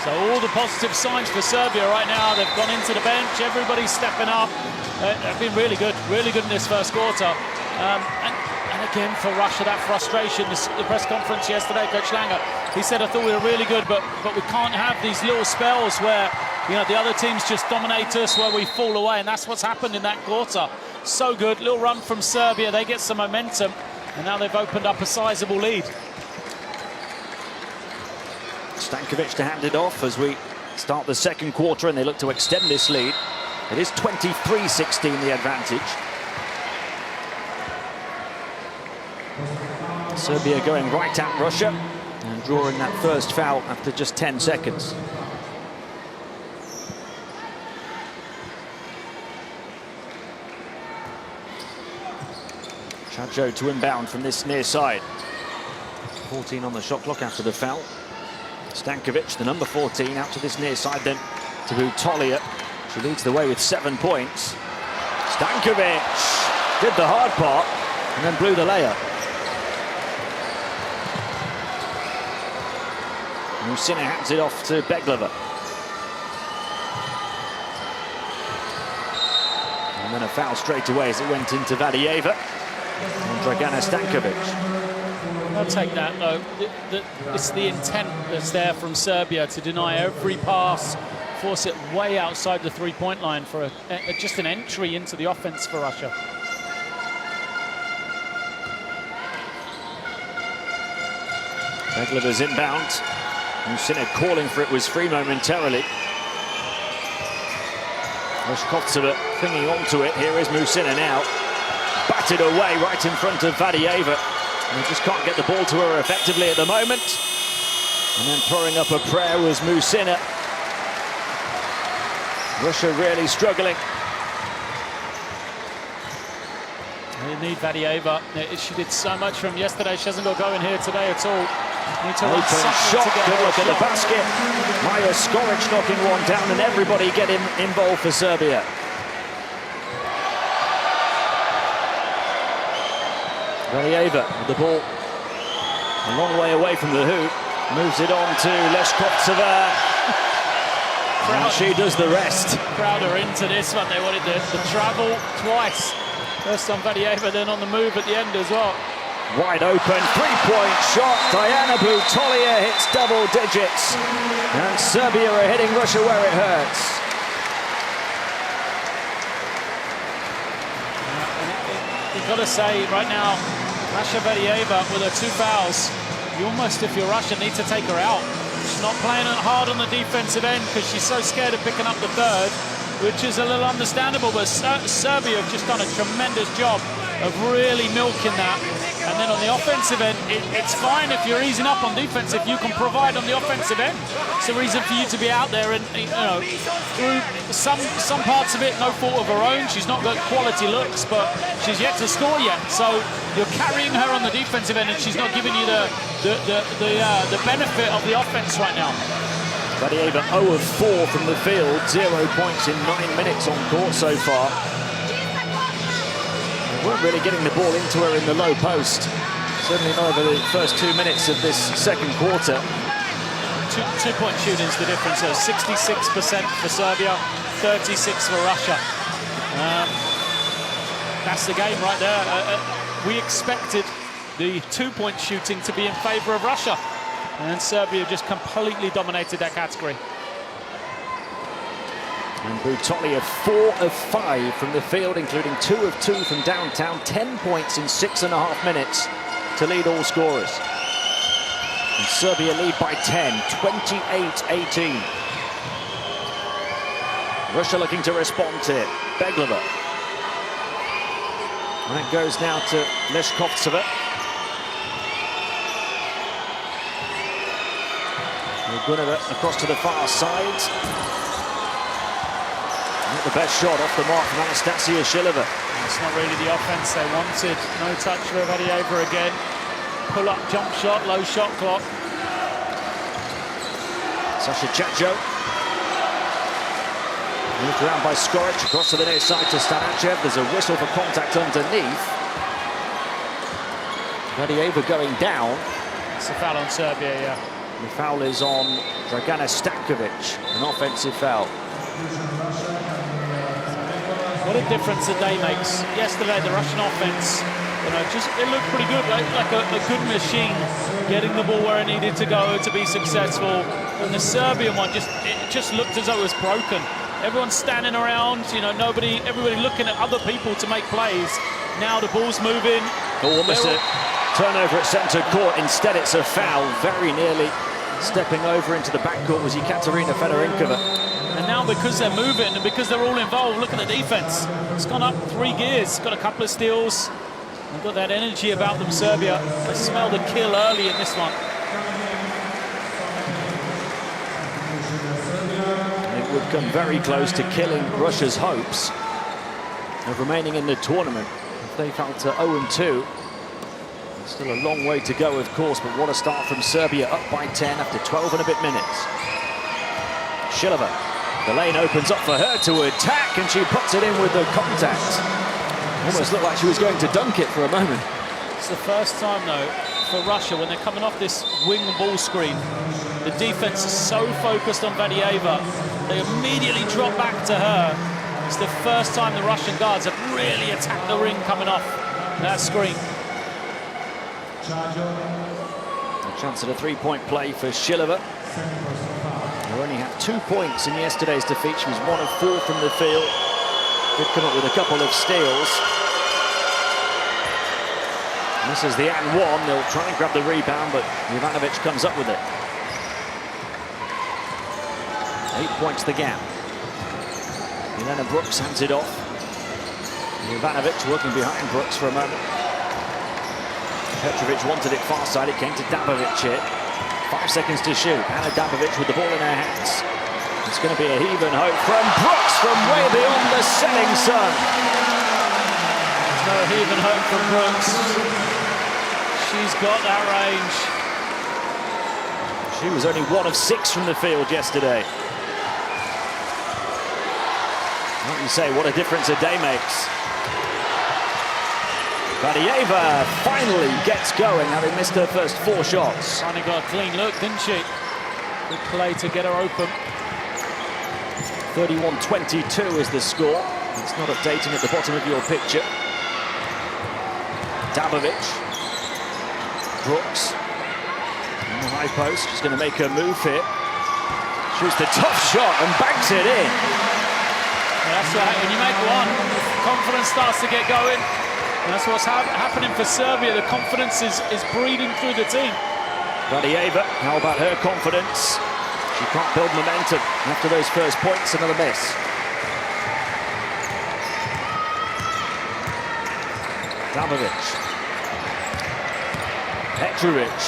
So all the positive signs for Serbia right now. They've gone into the bench, everybody's stepping up. They've been really good in this first quarter. And again, for Russia, that frustration. The press conference yesterday, Coach Langer, he said, I thought we were really good, but we can't have these little spells where, you know, the other teams just dominate us, where we fall away, and that's what's happened in that quarter. So good, little run from Serbia, they get some momentum, and now they've opened up a sizable lead. Stankovic to hand it off as we start the second quarter, and they look to extend this lead. It is 23-16 the advantage. Serbia going right at Russia and drawing that first foul after just 10 seconds. Chacho to inbound from this near side. 14 on the shot clock after the foul. Stankovic, the number 14, out to this near side, then to Brutalia. She leads the way with 7 points. Stankovic did the hard part and then blew the layup. Musina hands it off to Beglova. And then a foul straight away as it went into Vadieva and Dragana Stankovic. I'll take that, though. It's the intent that's there from Serbia to deny every pass, force it way outside the three-point line for just an entry into the offense for Russia. Beglova's inbound. Musina calling for it was free momentarily. Reshkovtseva clinging onto it. Here is Musina now. Batted away right in front of Vadieva. And just can't get the ball to her effectively at the moment. And then throwing up a prayer was Musina. Russia really struggling. They need Vadieva. She did so much from yesterday. She hasn't got going here today at all. Open shot, good look at the basket. Maja Skoric knocking one down, and everybody getting involved for Serbia. Valieva with the ball a long way away from the hoop. Moves it on to Leshkovtseva. And she does the rest. Crowder into this one. They wanted the travel twice. First on Vadieva, then on the move at the end as well. Wide open, three-point shot. Diana Brutalia hits double digits. And Serbia are hitting Russia where it hurts. You've got to say right now, Rasha Vadieva with her 2 fouls, you almost, if you're Russia, need to take her out. She's not playing it hard on the defensive end because she's so scared of picking up the third, which is a little understandable, but Serbia have just done a tremendous job of really milking that. And then on the offensive end, it's fine if you're easing up on defense, if you can provide on the offensive end. It's a reason for you to be out there, and you know, through some parts of it, no fault of her own. She's not got quality looks, but she's yet to score yet. So you're carrying her on the defensive end, and she's not giving you the benefit of the offense right now. Vadieva 0 of 4 from the field, 0 points in 9 minutes on court so far. Weren't really getting the ball into her in the low post. Certainly not over the first 2 minutes of this second quarter. Two-point shooting's the difference there. 66% for Serbia, 36% for Russia. That's the game right there. We expected the 2-point shooting to be in favor of Russia. And Serbia just completely dominated that category. And Brutalia 4 of 5 from the field, including 2 of 2 from downtown. 10 points in 6.5 minutes to lead all scorers. And Serbia lead by 10, 28-18. Russia looking to respond to it. Beglova. And it goes now to Leshkovtseva. Gunova across to the far side. Not the best shot off the mark from Anastasia Shilova. It's not really the offense they wanted. No touch for Vadieva again. Pull up, jump shot, low shot clock. Sasha Chacho. Moved around by Skoric, across to the near side to Stanachev. There's a whistle for contact underneath. Vadieva going down. It's a foul on Serbia, yeah. The foul is on Dragana Stankovic, an offensive foul. What a difference a day makes. Yesterday, the Russian offense, it looked pretty good, like a good machine, getting the ball where it needed to go to be successful. And the Serbian one, it just looked as though it was broken. Everyone's standing around, everybody looking at other people to make plays. Now the ball's moving. Almost a turnover at centre court. Instead, it's a foul. Very nearly stepping over into the backcourt was Ekaterina Fedorinkova. And now because they're moving and because they're all involved, look at the defense. It's gone up 3 gears, got a couple of steals. They've got that energy about them, Serbia. I smell the kill early in this one. It would come very close to killing Russia's hopes of remaining in the tournament if they fell to 0-2. Still a long way to go, of course, but what a start from Serbia, up by 10 after 12 and a bit minutes. Shilova, the lane opens up for her to attack, and she puts it in with the contact. Almost looked like she was going to dunk it for a moment. It's the first time, though, for Russia, when they're coming off this wing ball screen, the defense is so focused on Vadieva, they immediately drop back to her. It's the first time the Russian guards have really attacked the ring coming off that screen. A chance at a three-point play for Shilova, who only had 2 points in yesterday's defeat. She was 1 of 4 from the field. Did come up with a couple of steals. And this is the and one. They'll try and grab the rebound, but Ivanovic comes up with it. 8 points the gap. Elena Brooks hands it off. Ivanovic working behind Brooks for a moment. Petrovic wanted it far side. It came to Dabovic here. 5 seconds to shoot. Anna Dabovic with the ball in her hands. It's going to be a heave and hope from Brooks from way beyond the setting sun. There's no heave and hope from Brooks. She's got that range. She was only 1 of 6 from the field yesterday. What you say, what a difference a day makes. Vadieva finally gets going, having missed her first 4 shots. Finally got a clean look, didn't she? Good play to get her open. 31-22 is the score. It's not updating at the bottom of your picture. Dabovic. Brooks. In the high post. She's going to make her move here. Shoots the tough shot and banks it in. Yeah, that's right. When you make one, confidence starts to get going. And that's what's happening for Serbia. The confidence is breeding through the team. Vadieva, how about her confidence? She can't build momentum after those first points. Another miss. Dabovic. Petrovic.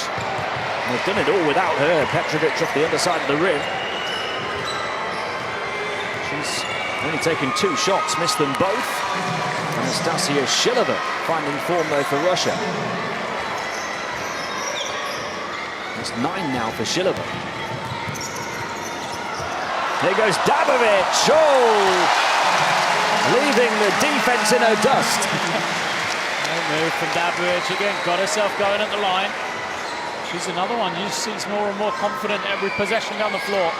They've done it all without her. Petrovic off the underside of the rim. She's only taken 2 shots, missed them both. Anastasia Shilova finding form though for Russia. It's 9 now for Shilova. There goes Dabovic. Oh! Leaving the defense in her dust. No move from Dabovic again. Got herself going at the line. She's another one. You see she's more and more confident every possession down the floor.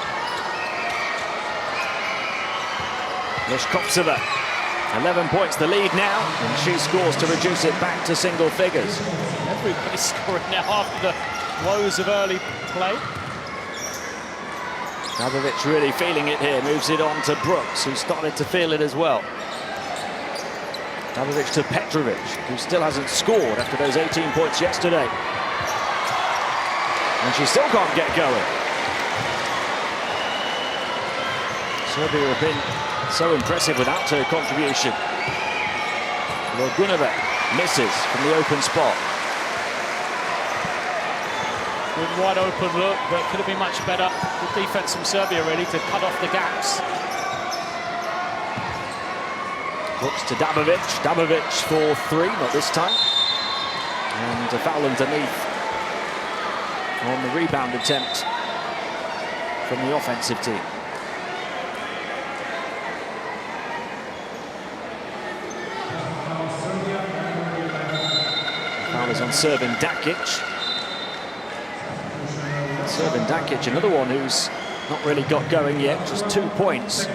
Leshkovtseva, 11 points the lead now, and she scores to reduce it back to single figures. Everybody's scoring now after the woes of early play. Dabovic really feeling it here, moves it on to Brooks, who started to feel it as well. Dabovic to Petrovic, who still hasn't scored after those 18 points yesterday. And she still can't get going. Serbia have been so impressive without her contribution. Logunova misses from the open spot. Good wide open look, but could have been much better. Good defense from Serbia really to cut off the gaps. Brooks to Dabovic. Dabovic for 3, not this time. And a foul underneath on the rebound attempt from the offensive team. Foul is on Srbin Dakic. Srbin Dakic, another one who's not really got going yet, just 2 points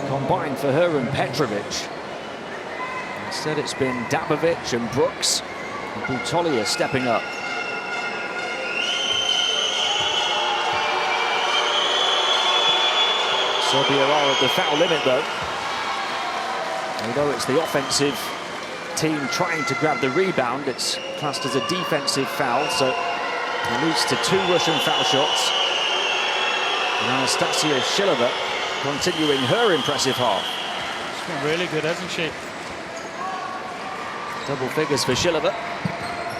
combined for her and Petrovic. Instead it's been Dabovic and Brooks and Butolia stepping up. Serbia are at the foul limit though. Although it's the offensive team trying to grab the rebound, it's classed as a defensive foul, so it leads to 2 Russian foul shots. And Anastasia Shilova continuing her impressive half. She's been really good, hasn't she? Double figures for Shilova.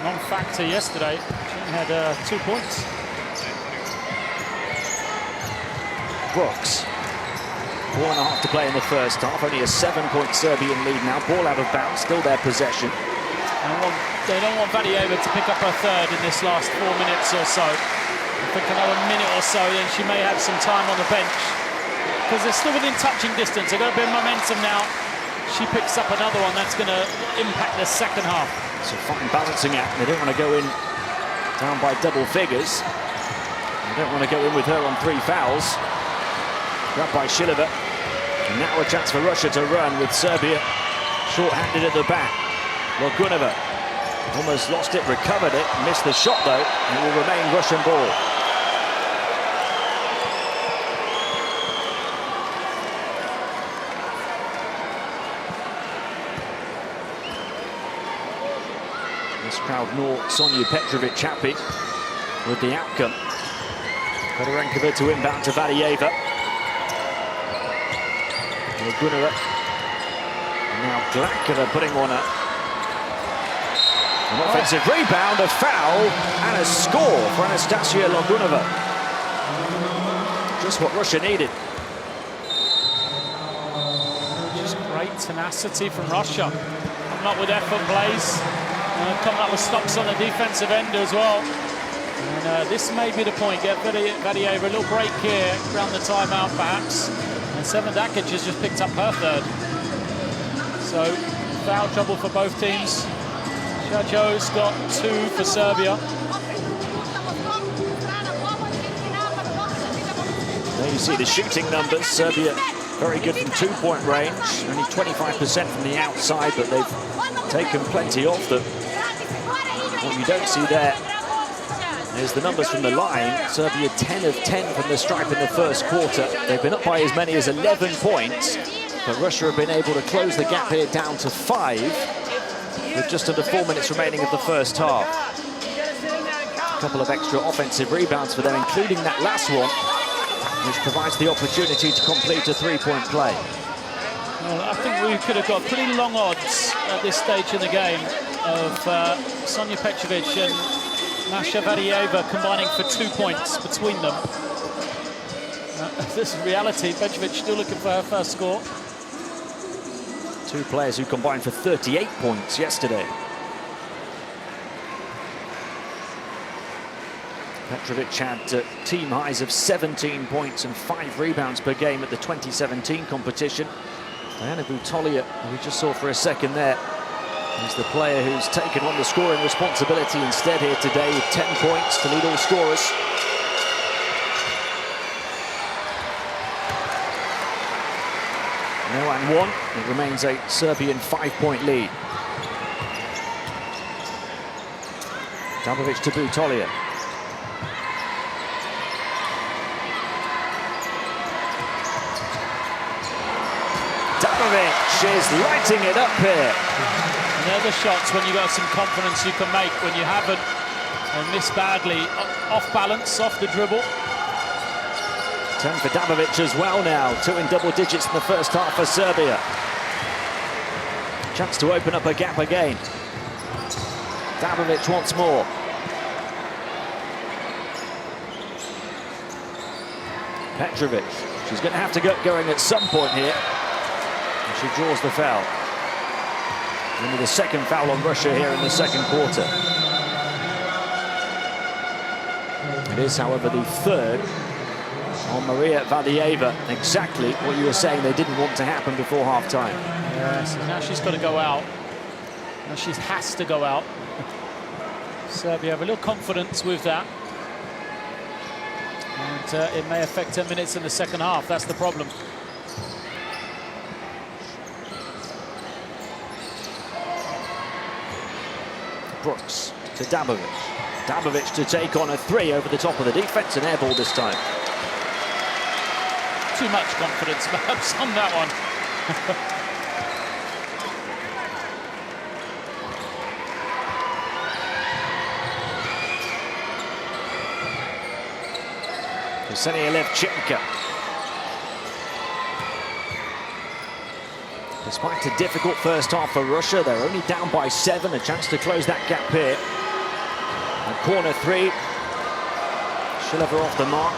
Non-factor yesterday. She only had 2 points. Brooks. 4.5 to play in the first half. Only a 7-point Serbian lead now. Ball out of bounds, still their possession. They don't want Vadieva to pick up her third in this last 4 minutes or so. I think another minute or so, then she may have some time on the bench. Because they're still within touching distance. They've got a bit of momentum now. She picks up another one, that's going to impact the second half. It's a fine balancing act. They don't want to go in down by double figures. They don't want to go in with her on 3 fouls. Grabbed by Shilova. And now a chance for Russia to run with Serbia short-handed at the back. Logunova almost lost it, recovered it, missed the shot though, and it will remain Russian ball. This crowd nor Sonia Petrovic happy with the outcome. Fedorenkova to inbound to Vadieva. Logunova. And now Glakova putting one up. An offensive rebound, a foul, and a score for Anastasia Logunova. Just what Russia needed. Just great tenacity from Russia. Coming up with effort plays. Coming up with stops on the defensive end as well. And this may be the point. Get Vadieva a little break here around the timeout perhaps. And Srbin Dakic has just picked up her third. So foul trouble for both teams. Chacho's got 2 for Serbia. There you see the shooting numbers. Serbia very good from 2-point range. Only 25% from the outside, but they've taken plenty off them. What you don't see there is the numbers from the line. Serbia 10 of 10 from the stripe in the first quarter. They've been up by as many as 11 points, but Russia have been able to close the gap here down to 5 with just under 4 minutes remaining of the first half. A couple of extra offensive rebounds for them, including that last one, which provides the opportunity to complete a 3-point play. Well, I think we could have got pretty long odds at this stage in the game of Sonia Petrovic and Masha Vadieva combining for 2 points between them. This is reality. Petrovic still looking for her first score. 2 players who combined for 38 points yesterday. Petrovic had team highs of 17 points and 5 rebounds per game at the 2017 competition. Diana Butolia, who we just saw for a second there, is the player who's taken on the scoring responsibility instead here today with 10 points to lead all scorers. No and 1. It remains a Serbian 5-point lead. Dabovic to Butolia. Dabovic is lighting it up here. They're the shots when you've got some confidence you can make when you haven't, or miss badly. Off balance, off the dribble. 10 for Dabovic as well now. 2 in double digits in the first half for Serbia. Chance to open up a gap again. Dabovic once more. Petrovic. She's going to have to get going at some point here. And she draws the foul. Only the second foul on Russia here in the second quarter. It is, however, the third on Maria Valieva. Exactly what you were saying they didn't want to happen before half-time. Yes, now she's got to go out. Now she has to go out. Serbia have a little confidence with that. And it may affect her minutes in the second half. That's the problem. Brooks to Dabovic. Dabovic to take on a three over the top of the defense, and air ball this time. Too much confidence, perhaps, on that one. Ksenia Levchenko. Despite a difficult first half for Russia, they're only down by 7. A chance to close that gap here. And corner 3. Shilova off the mark.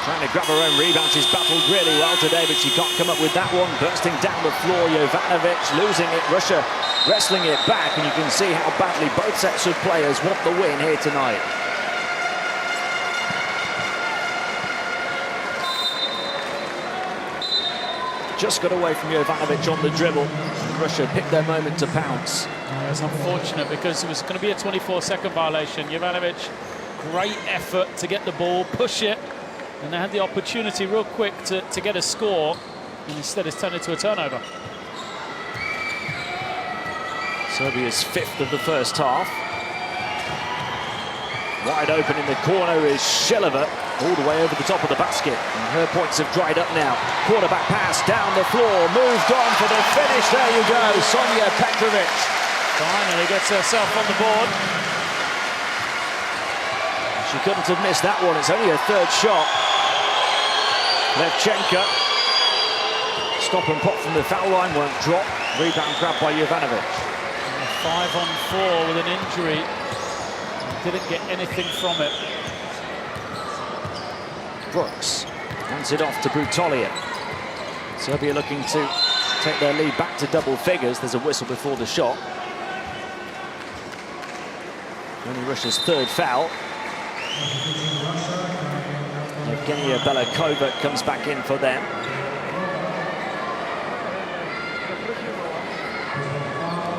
Trying to grab her own rebound. She's battled really well today, but she can't come up with that one. Bursting down the floor, Jovanovic losing it. Russia wrestling it back, and you can see how badly both sets of players want the win here tonight. Just got away from Jovanovic on the dribble. Russia picked their moment to pounce. It's unfortunate because it was going to be a 24-second violation. Jovanovic, great effort to get the ball, push it, and they had the opportunity real quick to get a score, and instead it's turned into a turnover. Serbia's 5th of the first half. Wide open in the corner is Shilova, all the way over the top of the basket. And her points have dried up now. Quarterback pass down the floor, moved on for the finish. There you go, Sonia Petrovic. Finally gets herself on the board. She couldn't have missed that one. It's only her third shot. Levchenko. Stop and pop from the foul line, won't drop. Rebound grabbed by Jovanovic. 5-on-4 with an injury. Didn't get anything from it. Brooks hands it off to Brutolia. Serbia looking to take their lead back to double figures. There's a whistle before the shot. Only Russia's third foul. Evgenia Belakova comes back in for them.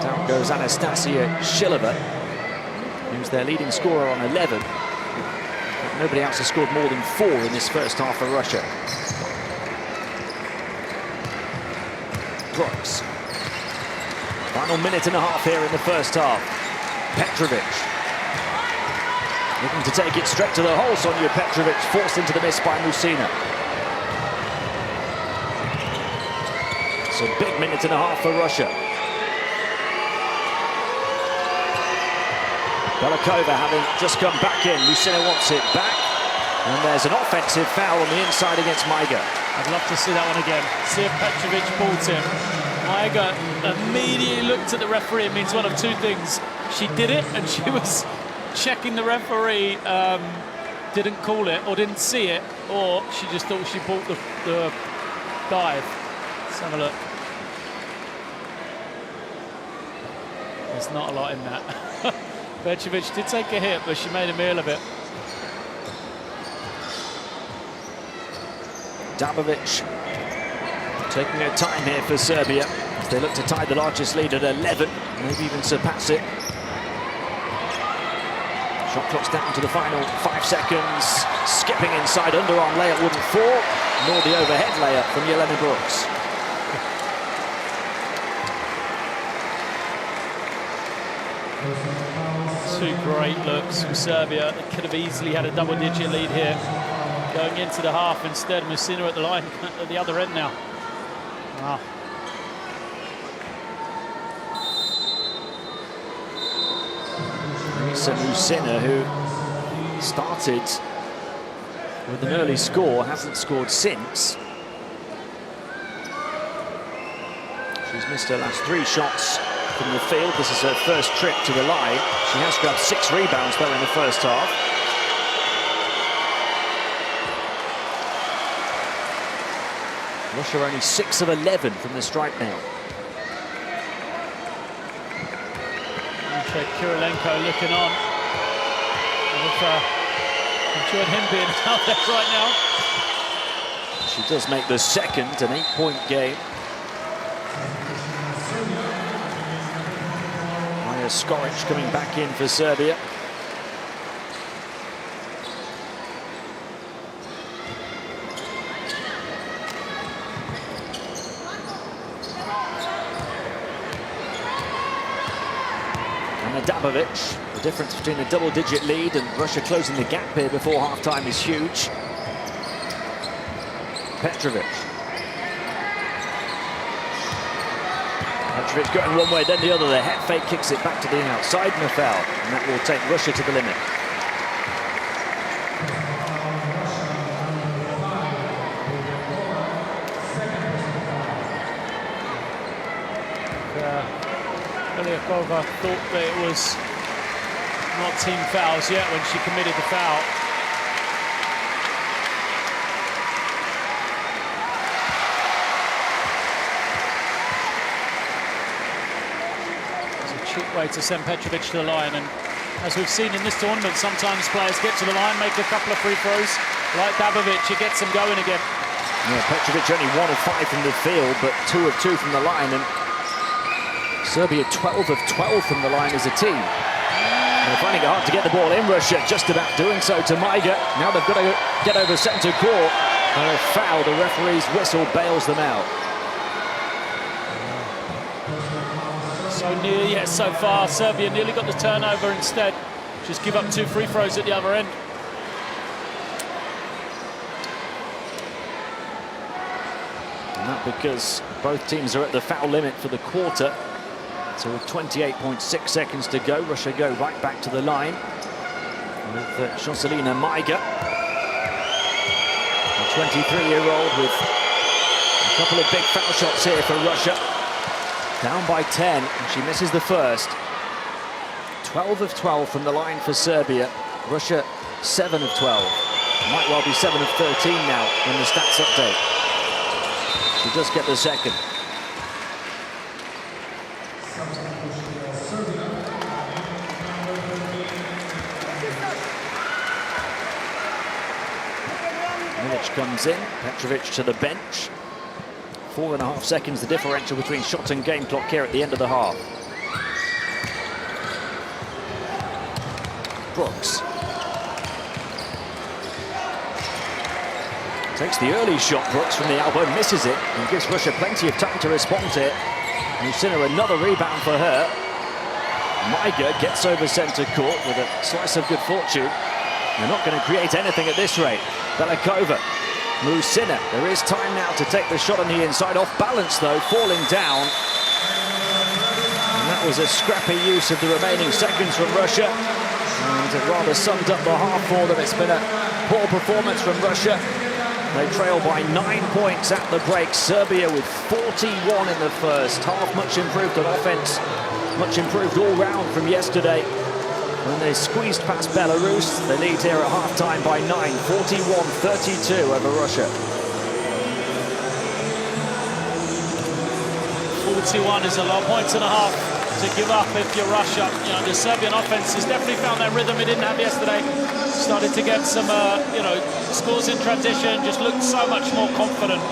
Down goes Anastasia Shilova, who's their leading scorer on 11. But nobody else has scored more than 4 in this first half for Russia. Brooks. Final minute and a half here in the first half. Petrovic. Looking to take it straight to the hole. Sonia Petrovic forced into the miss by Musina. So big minute and a half for Russia. Belakova having just come back in. Musina wants it back. And there's an offensive foul on the inside against Maiga. I'd love to see that one again. See if Petrovic pulled him. Maiga immediately looked at the referee. It means one of two things. She did it and she was checking the referee didn't call it or didn't see it, or she just thought she pulled the dive. Let's have a look. There's not a lot in that. Petrovic did take a hit, but she made a meal of it. Dabovic taking her time here for Serbia as they look to tie the largest lead at 11, maybe even surpass it. Shot clock's down to the final 5 seconds. Skipping inside, underarm layup wouldn't fall, nor the overhead layup from Jelena Brooks. Two great looks from Serbia. They could have easily had a double-digit lead here going into the half. Instead, Musina at the line at the other end now. Wow. Risa Musina, who started with an early score, hasn't scored since. She's missed her last 3 shots from the field. This is her first trip to the line. She has grabbed 6 rebounds though in the first half. Russia only 6 of 11 from the stripe now. Fred Kirilenko looking on. I've enjoyed him being out there right now. She does make the second, an 8-point game. Maja Skoric coming back in for Serbia. And Adamovic. The difference between a double-digit lead and Russia closing the gap here before half-time is huge. Petrovic. Petrovic going one way, then the other. The head fake kicks it back to the outside, and a foul. And that will take Russia to the limit. Polyakova thought that it was not team fouls yet when she committed the foul. It's a cheap way to send Petrovic to the line, and as we've seen in this tournament, sometimes players get to the line, make a couple of free throws. Like Dabovic, it gets them going again. Yeah, Petrovic only 1 of 5 from the field, but 2 of 2 from the line, and Serbia 12 of 12 from the line as a team. And they're finding it hard to get the ball in. Russia just about doing so to Maiga. Now they've got to get over centre court. And a foul, the referee's whistle bails them out. So near, yet so far. Serbia nearly got the turnover instead. Just give up 2 free throws at the other end. And that because both teams are at the foul limit for the quarter. So with 28.6 seconds to go, Russia go right back to the line with Jocelina Maiga, a 23-year-old with a couple of big foul shots here for Russia. Down by 10, and she misses the first. 12 of 12 from the line for Serbia. Russia 7 of 12. Might well be 7 of 13 now in the stats update. She does get the second. Milic comes in, Petrovic to the bench. 4.5 seconds the differential between shot and game clock here at the end of the half. Brooks. Takes the early shot, Brooks, from the elbow, misses it, and gives Russia plenty of time to respond to it. Musina, another rebound for her. Maiga gets over centre court with a slice of good fortune. They're not going to create anything at this rate. Belikova, Musina. There is time now to take the shot on the inside. Off balance, though, falling down. And that was a scrappy use of the remaining seconds from Russia. And it rather summed up the half for them. It's been a poor performance from Russia. They trail by 9 points at the break. Serbia with 41 in the first half. Much improved on offense. Much improved all round from yesterday. When they squeezed past Belarus, they lead here at half-time by 9, 41-32 over Russia. 41 is a lot of points and a half to give up if you're Russia. You know, the Serbian offense has definitely found that rhythm it didn't have yesterday. Started to get some, scores in transition, just looked so much more confident.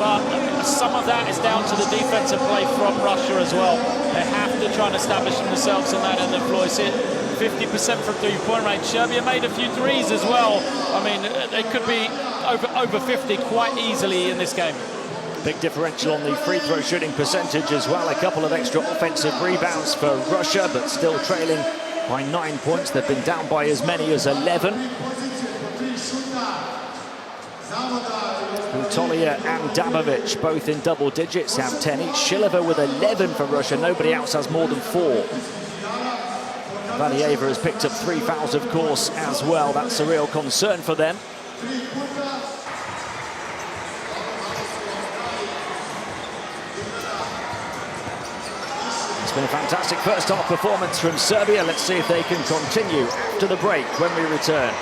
But some of that is down to the defensive play from Russia as well. They have to try and establish themselves on that end of Floyd. 50% from three-point range. Serbia made a few threes as well. I mean, they could be over 50 quite easily in this game. Big differential on the free throw shooting percentage as well. A couple of extra offensive rebounds for Russia, but still trailing by 9 points. They've been down by as many as 11. Butolia and Dabovic both in double digits have 10 each. Shilova with 11 for Russia. Nobody else has more than 4. Valieva has picked up 3 fouls, of course, as well. That's a real concern for them. It's been a fantastic first half performance from Serbia. Let's see if they can continue after the break when we return.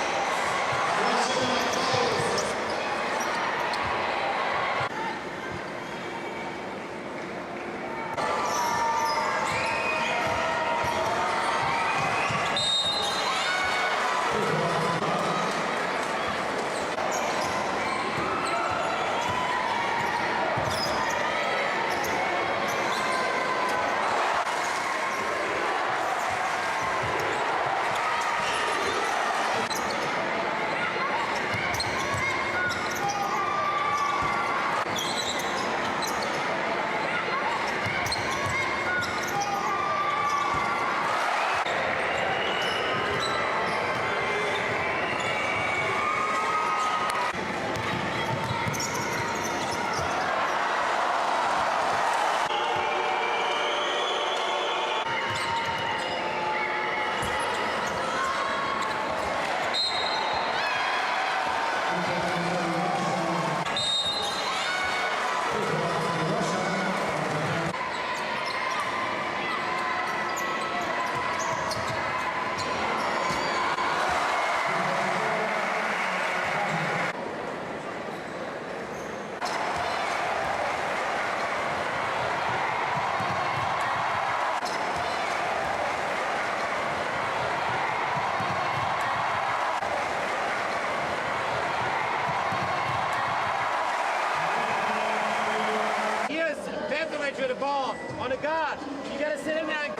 On the guard. You gotta sit in there.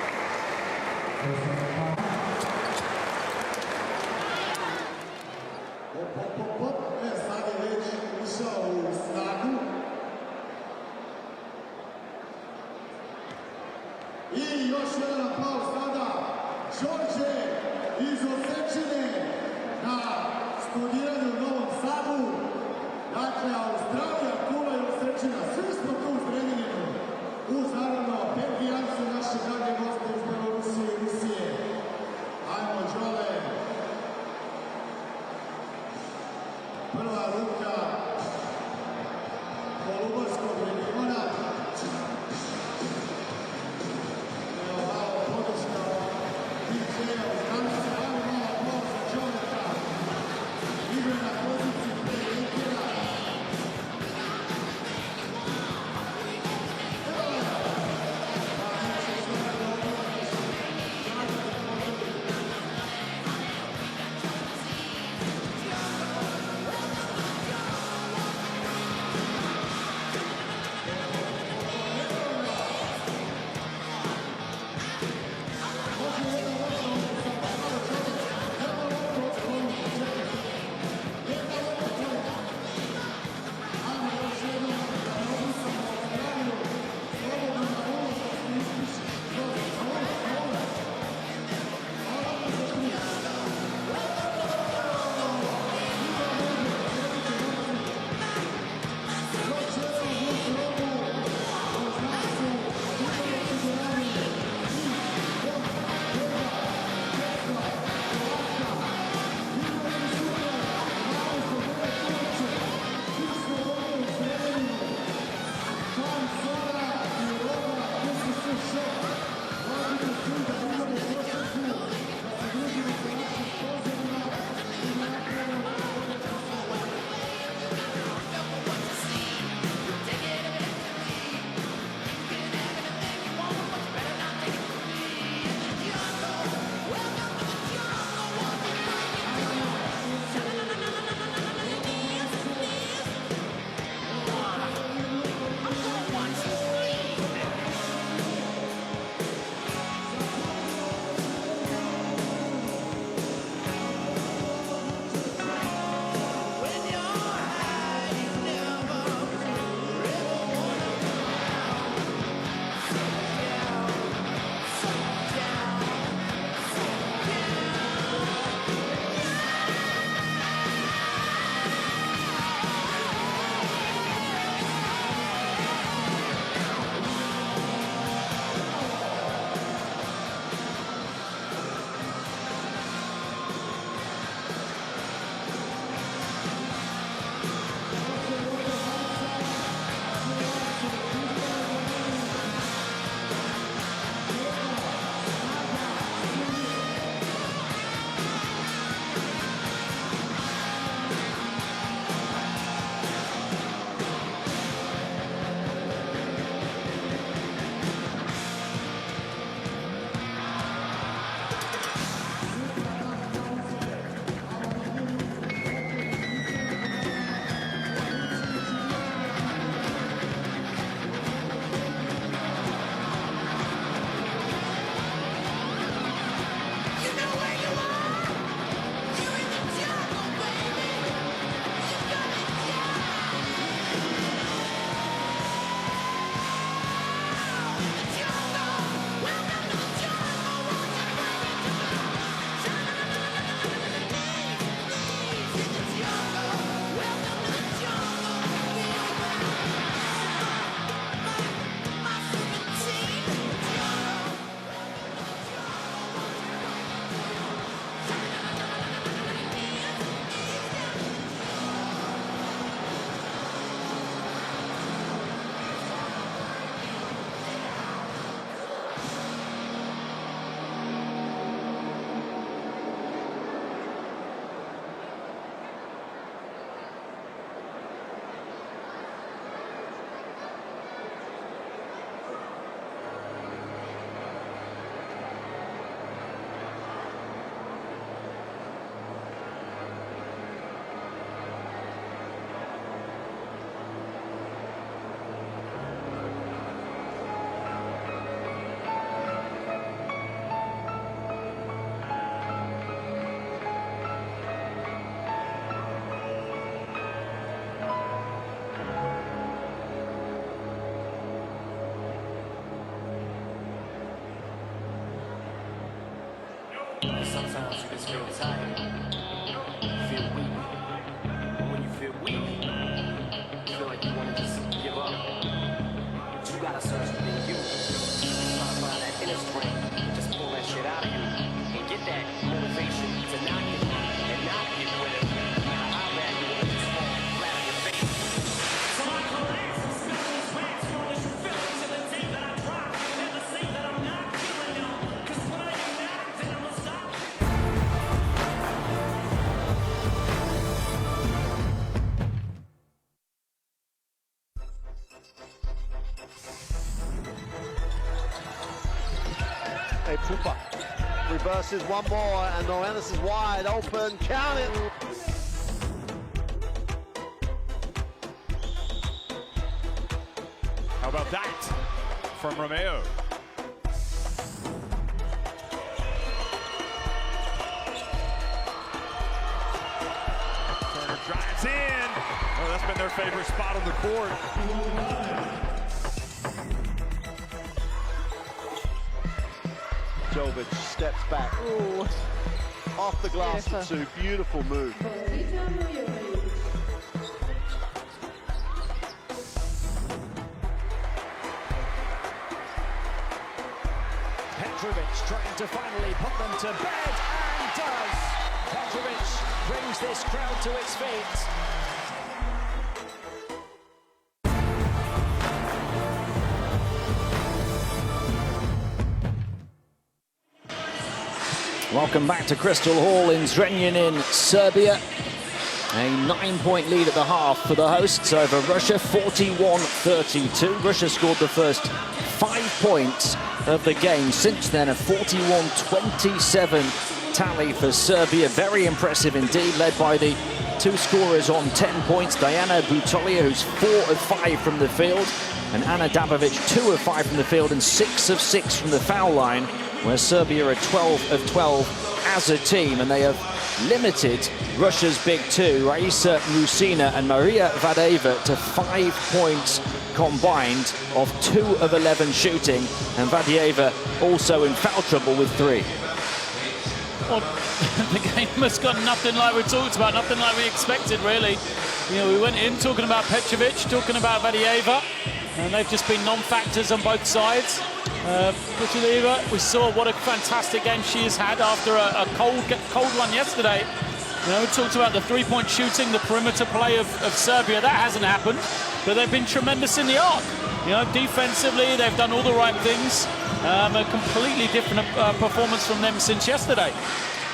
Sad je već ušao u snagu. I još jedan aplauz sada. Đorđe iz Osečine na studiranju u Novom Sadu. Dakle, Australija, Kula i Osečina. Svi smo tu u Zrenjaninu. Uz naravno Belgijance, naše drage goste iz Belorusije i Rusije. Ajmo, Đole. Prva ruka Kolubarskog regiona. Evo malo podrška DJ-a u Francuska. Evo malo aplauz za čovjeka. Igra na poziciji playmakera. Evo je. Pa neće što Sometimes you just feel tired, you feel weak. And when you feel weak, you feel like you want to just give up. But you gotta search within you. Try to find that inner strength, and just pull that shit out of you, and get that motivation to not give up and not get rid of it. No matter how bad you want to just fall flat on your face. So I collapse and spill these raps, all this you feel till the day that I drop. Never say that I'm not feeling them, 'cause when I am not, then I'ma stop. Hey, Pupa reverses one more, and Noenis is wide open. Count it. How about that from Romeo? Turner drives in. Oh, that's been their favorite spot on the court. Jovic steps back. Ooh. Off the glass for two. Beautiful move. Petrovic trying to finally put them to bed, and does. Petrovic brings this crowd to its feet. Welcome back to Crystal Hall in Zrenjanin, Serbia. A 9-point lead at the half for the hosts over Russia, 41-32. Russia scored the first 5 points of the game. Since then, a 41-27 tally for Serbia. Very impressive indeed, led by the two scorers on 10 points. Diana Butolia, who's 4 of 5 from the field, and Ana Dabovic, 2 of 5 from the field and 6 of 6 from the foul line, where Serbia are 12 of 12 as a team, and they have limited Russia's big two, Raisa Musina and Maria Vadeva, to 5 points combined of 2 of 11 shooting, and Vadeva also in foul trouble with 3. Well, the game has got nothing like we talked about, nothing like we expected, really. You know, we went in talking about Petrovic, talking about Vadeva, and they've just been non-factors on both sides. Butaleva, we saw what a fantastic game she has had after a cold one yesterday. You know, we talked about the three-point shooting, the perimeter play of Serbia. That hasn't happened, but they've been tremendous in the arc. You know, defensively, they've done all the right things. A completely different performance from them since yesterday.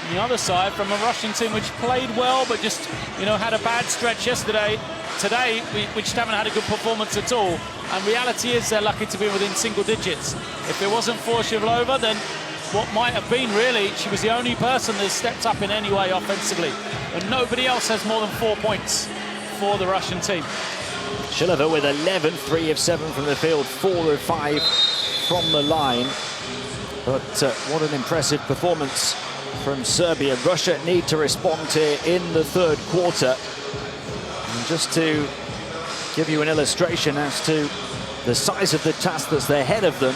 On the other side, from a Russian team which played well, but just, you know, had a bad stretch yesterday. Today, we just haven't had a good performance at all. And reality is they're lucky to be within single digits. If it wasn't for Shivlova, then what might have been, really, she was the only person that stepped up in any way offensively. And nobody else has more than 4 points for the Russian team. Shilova with 11, 3 of 7 from the field, 4 of 5 from the line. But what an impressive performance from Serbia. Russia need to respond here in the third quarter. And just to give you an illustration as to the size of the task that's ahead of them,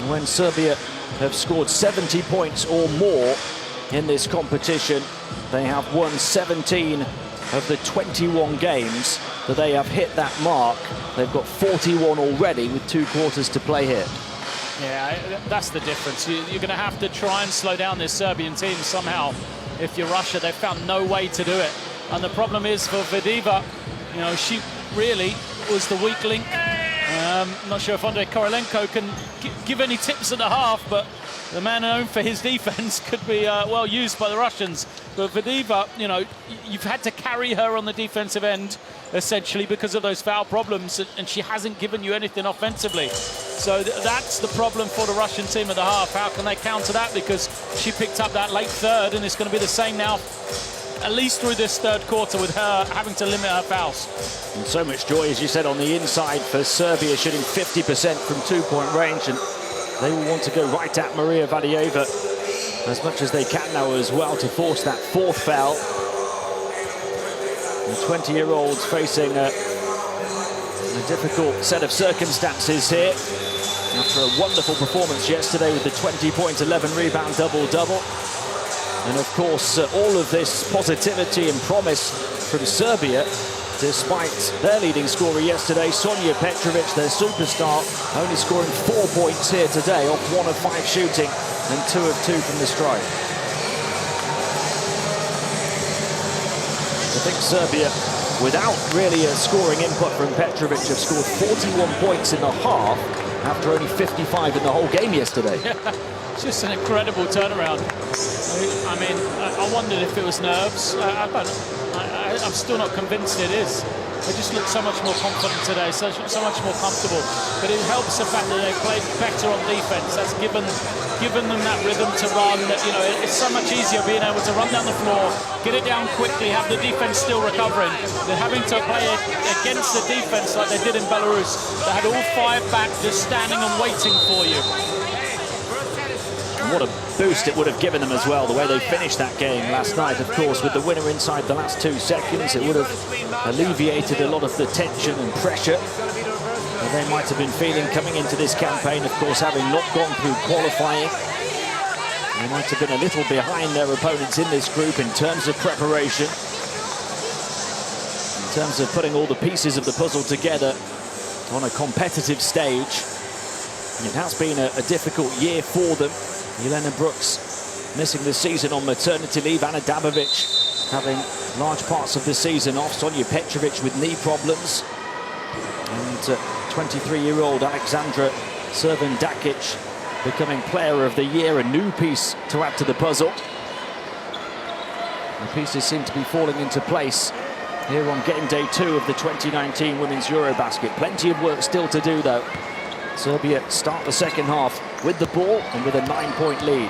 when Serbia have scored 70 points or more in this competition, they have won 17 of the 21 games that they have hit that mark. They've got 41 already with 2 quarters to play here. Yeah, that's the difference. You're going to have to try and slow down this Serbian team somehow. If you're Russia, they've found no way to do it. And the problem is for Vadeva, you know, she really was the weak link. Not sure if Andrei Korolenko can give any tips at the half, but the man known for his defense could be well used by the Russians. But Vadeva, you know, you've had to carry her on the defensive end, essentially, because of those foul problems, and she hasn't given you anything offensively. So that's the problem for the Russian team at the half. How can they counter that? Because she picked up that late third, and it's going to be the same now, at least through this third quarter, with her having to limit her fouls. And so much joy, as you said, on the inside for Serbia, shooting 50% from 2-point range, and they will want to go right at Maria Vadeva as much as they can now as well to force that 4th foul. The 20-year-olds facing a difficult set of circumstances here. after a wonderful performance yesterday with the 20 points, 11 rebound double-double. And of course, all of this positivity and promise from Serbia, despite their leading scorer yesterday, Sonja Petrovic, their superstar, only scoring 4 points here today off 1 of 5 shooting and 2 of 2 from the stripe. I think Serbia, without really a scoring input from Petrovic, have scored 41 points in the half after only 55 in the whole game yesterday. It's just an incredible turnaround. I mean, I wondered if it was nerves. I'm still not convinced it is. They just look so much more confident today, so much more comfortable. But it helps the fact that they played better on defense. That's given them that rhythm to run. That, you know, it's so much easier being able to run down the floor, get it down quickly, have the defense still recovering. They're having to play it against the defense like they did in Belarus. They had all 5 back just standing and waiting for you. And what a boost it would have given them as well, the way they finished that game last night, of course, with the winner inside the last 2 seconds. It would have alleviated a lot of the tension and pressure that they might have been feeling coming into this campaign, of course, having not gone through qualifying. They might have been a little behind their opponents in this group in terms of preparation, in terms of putting all the pieces of the puzzle together on a competitive stage. It has been a difficult year for them. Jelena Brooks missing the season on maternity leave. Ana Dabovic having large parts of the season off. Sonja Petrovic with knee problems. And 23-year-old Alexandra Crvendakic becoming Player of the Year, a new piece to add to the puzzle. The pieces seem to be falling into place here on game day 2 of the 2019 Women's Eurobasket. Plenty of work still to do, though. Serbia start the second half with the ball and with a 9-point lead.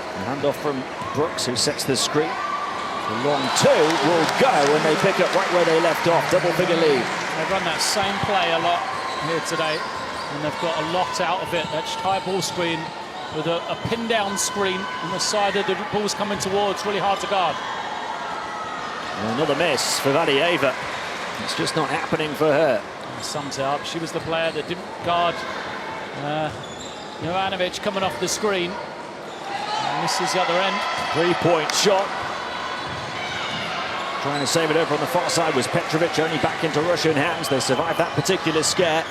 A handoff from Brooks, who sets the screen. The long 2 will go, and they pick up right where they left off. Double-figure lead. They've run that same play a lot here today, and they've got a lot out of it. That high ball screen with a pin-down screen on the side that the ball's coming towards. Really hard to guard. And another miss for Valieva. It's just not happening for her. Sums it up. She was the player that didn't guard Jovanovic coming off the screen. And misses the other end. 3-point shot. Trying to save it over on the far side was Petrovic, only back into Russian hands. They survived that particular scare.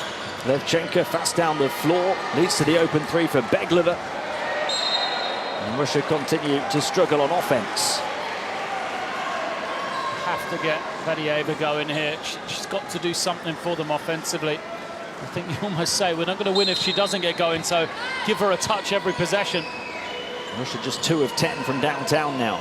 Levchenka fast down the floor, leads to the open 3 for Beglova. And Russia continue to struggle on offense. Have to get Valieva going here. She's got to do something for them offensively. I think you almost say we're not going to win if she doesn't get going, so give her a touch every possession. Russia just 2 of 10 from downtown now.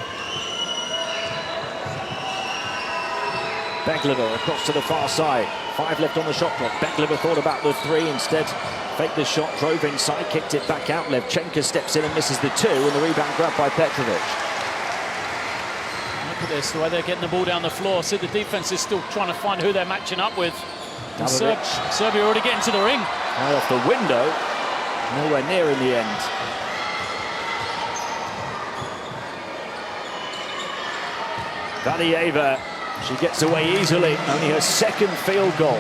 Beglova across to the far side. 5 left on the shot clock. Beglova thought about the 3, instead faked the shot, drove inside, kicked it back out. Levchenka steps in and misses the 2, and the rebound grabbed by Petrovic. Look at this, the way they're getting the ball down the floor. See, the defense is still trying to find who they're matching up with. Serbia already getting to the ring. Right off the window, nowhere near in the end. Valieva, she gets away easily, only her 2nd field goal.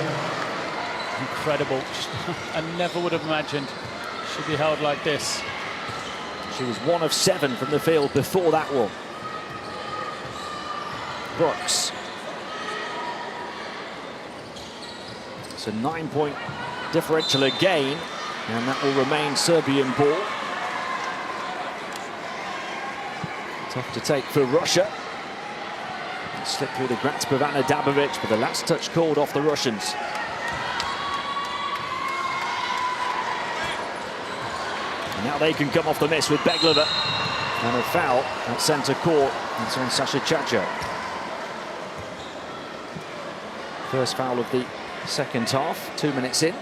Incredible. I never would have imagined she'd be held like this. She was 1 of 7 from the field before that one. Brooks. It's a 9-point differential again, and that will remain Serbian ball. Tough to take for Russia. Slip through the grasp of Ana Dabovic, but the last touch called off the Russians. And now they can come off the miss with Beglova. And a foul at centre court. It's on Sasha Chacha. First foul of the second half, 2 minutes in.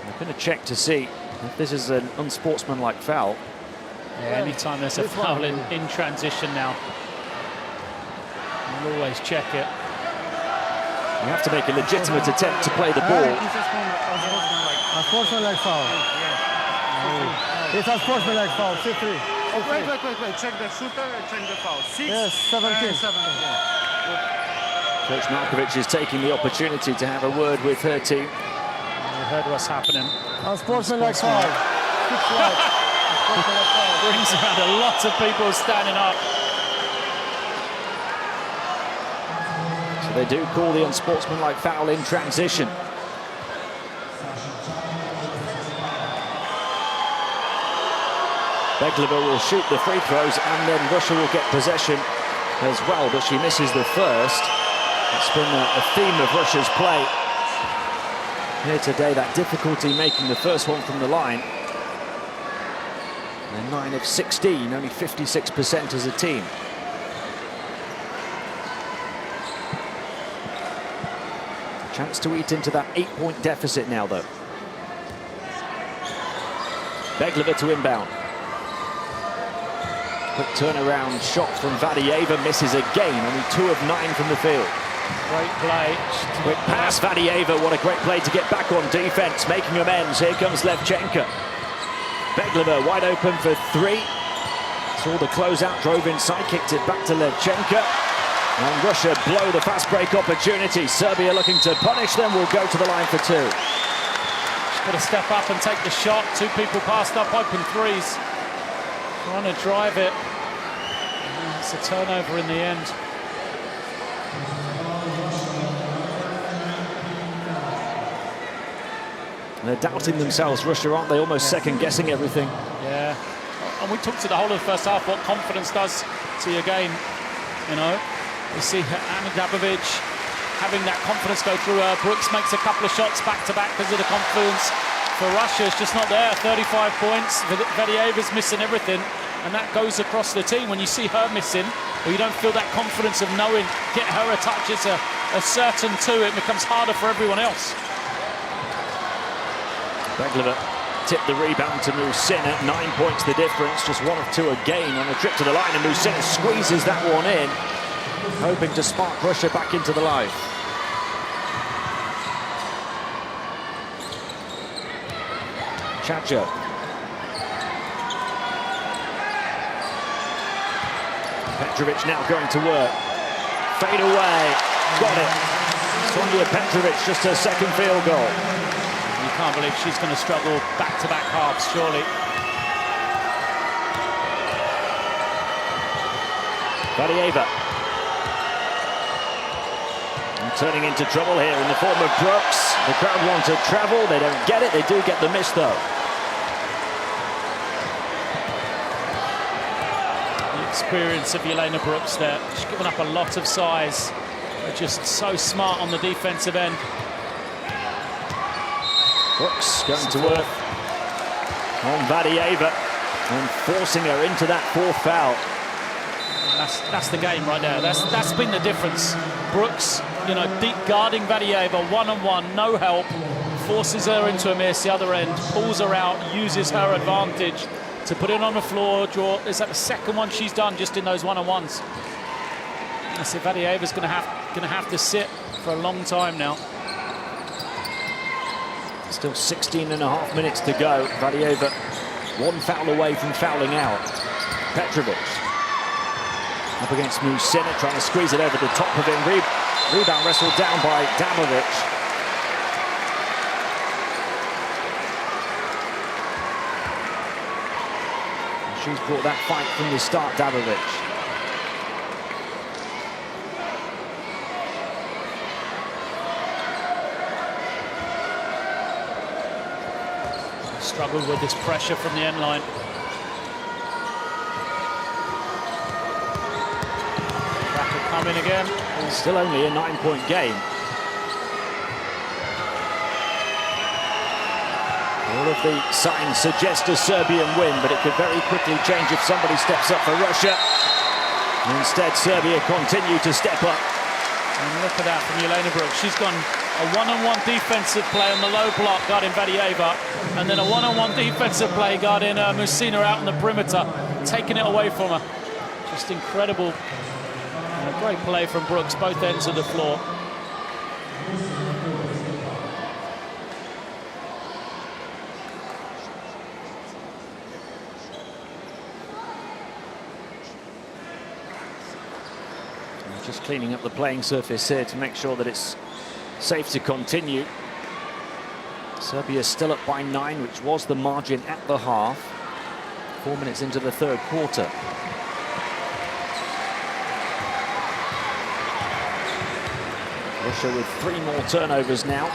I'm going to check to see if this is an unsportsmanlike foul. Yeah, anytime there's a foul in transition now, you'll always check it. You have to make a legitimate attempt to play the ball. Unsportsmanlike foul. It's a sportsmanlike foul, 6-3. Wait. Check the shooter and check the foul. 6. Yes, 17. 17. Coach Markovic is taking the opportunity to have a word with her team. You heard what's happening. Unsportsmanlike foul. 6 wide. Unsportsmanlike foul. Brings around a lot of people standing up. So they do call the unsportsmanlike foul in transition. Beglova will shoot the free throws and then Russia will get possession as well, but she misses the first. It's been a theme of Russia's play here today, that difficulty making the first one from the line. They're 9 of 16, only 56% as a team. Chance to eat into that 8-point deficit now, though. Beglova to inbound. Quick turnaround shot from Vadieva, misses again, only 2 of 9 from the field. Great play. Quick pass, Vadieva, what a great play to get back on defense, making amends. Here comes Levchenko. Beglova wide open for 3. Saw the closeout, drove inside, kicked it back to Levchenko. And Russia blow the fast break opportunity. Serbia looking to punish them, will go to the line for 2. She's got to step up and take the shot. 2 people passed up, open threes. Trying to drive it. It's a turnover in the end. They're doubting themselves, Russia, aren't they? Almost second-guessing everything. Yeah. And we talked to the whole of the first half what confidence does to your game. You know, we see Ana Dabovic having that confidence go through her. Brooks makes a couple of shots back-to-back because of the confidence. For Russia, it's just not there. 35 points. Vadieva's missing everything. And that goes across the team. When you see her missing, or you don't feel that confidence of knowing, get her a touch, it's a certain 2. It becomes harder for everyone else. Beglova tipped the rebound to Musina. 9 points the difference. Just 1 of 2 again on a trip to the line. And Musina squeezes that one in, hoping to spark Russia back into the life. Chacho. Petrovic now going to work. Fade away. Got it. Sonia Petrovic, just her 2nd field goal. You can't believe she's going to struggle back-to-back halves, surely. Vadieva. And turning into trouble here in the form of Brooks. The crowd want to travel. They don't get it. They do get the miss, though. Experience of Jelena Brooks there. She's given up a lot of size. They're just so smart on the defensive end. Brooks going to work on Vadieva and forcing her into that 4th foul. That's the game right there. That's been the difference. Brooks, you know, deep guarding Vadieva, one-on-one, no help, forces her into a miss the other end, pulls her out, uses her advantage to put it on the floor, draw. Is that the 2nd one she's done just in those one-on-ones? I see Vadieva's going to have to sit for a long time now. Still 16.5 minutes to go. Vadieva 1 foul away from fouling out. Petrovic up against Musina, trying to squeeze it over the top of him. Rebound wrestled down by Dabovic. She's brought that fight from the start, Dabovic. Struggled with this pressure from the end line. Cracker coming again. Still only a 9-point game. All of the signs suggest a Serbian win, but it could very quickly change if somebody steps up for Russia. Instead, Serbia continue to step up. And look at that from Jelena Brooks. She's gone a one-on-one defensive play on the low block guarding Vadieva, and then a one-on-one defensive play guarding Musina out on the perimeter, taking it away from her. Just incredible. And a great play from Brooks, both ends of the floor. Just cleaning up the playing surface here to make sure that it's safe to continue. Serbia still up by 9, which was the margin at the half. 4 minutes into the third quarter. Russia with 3 more turnovers now.